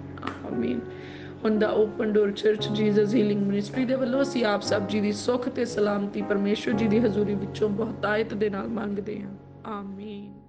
ਆਮੀਨ। ਹੁਣ ਦਾ open door church Jesus healing ministry ਦੇ ਵੱਲੋਂ ਅਸੀਂ ਆਪ ਸਭ ਜੀ ਦੀ ਸੁੱਖ ਤੇ ਸਲਾਮਤੀ ਪਰਮੇਸ਼ਵਰ ਜੀ ਦੀ ਹਜ਼ੂਰੀ ਵਿੱਚੋਂ ਬਹੁਤਾਇਤ ਦੇ ਨਾਲ ਮੰਗਦੇ ਹਾਂ। ਆਮੀਨ।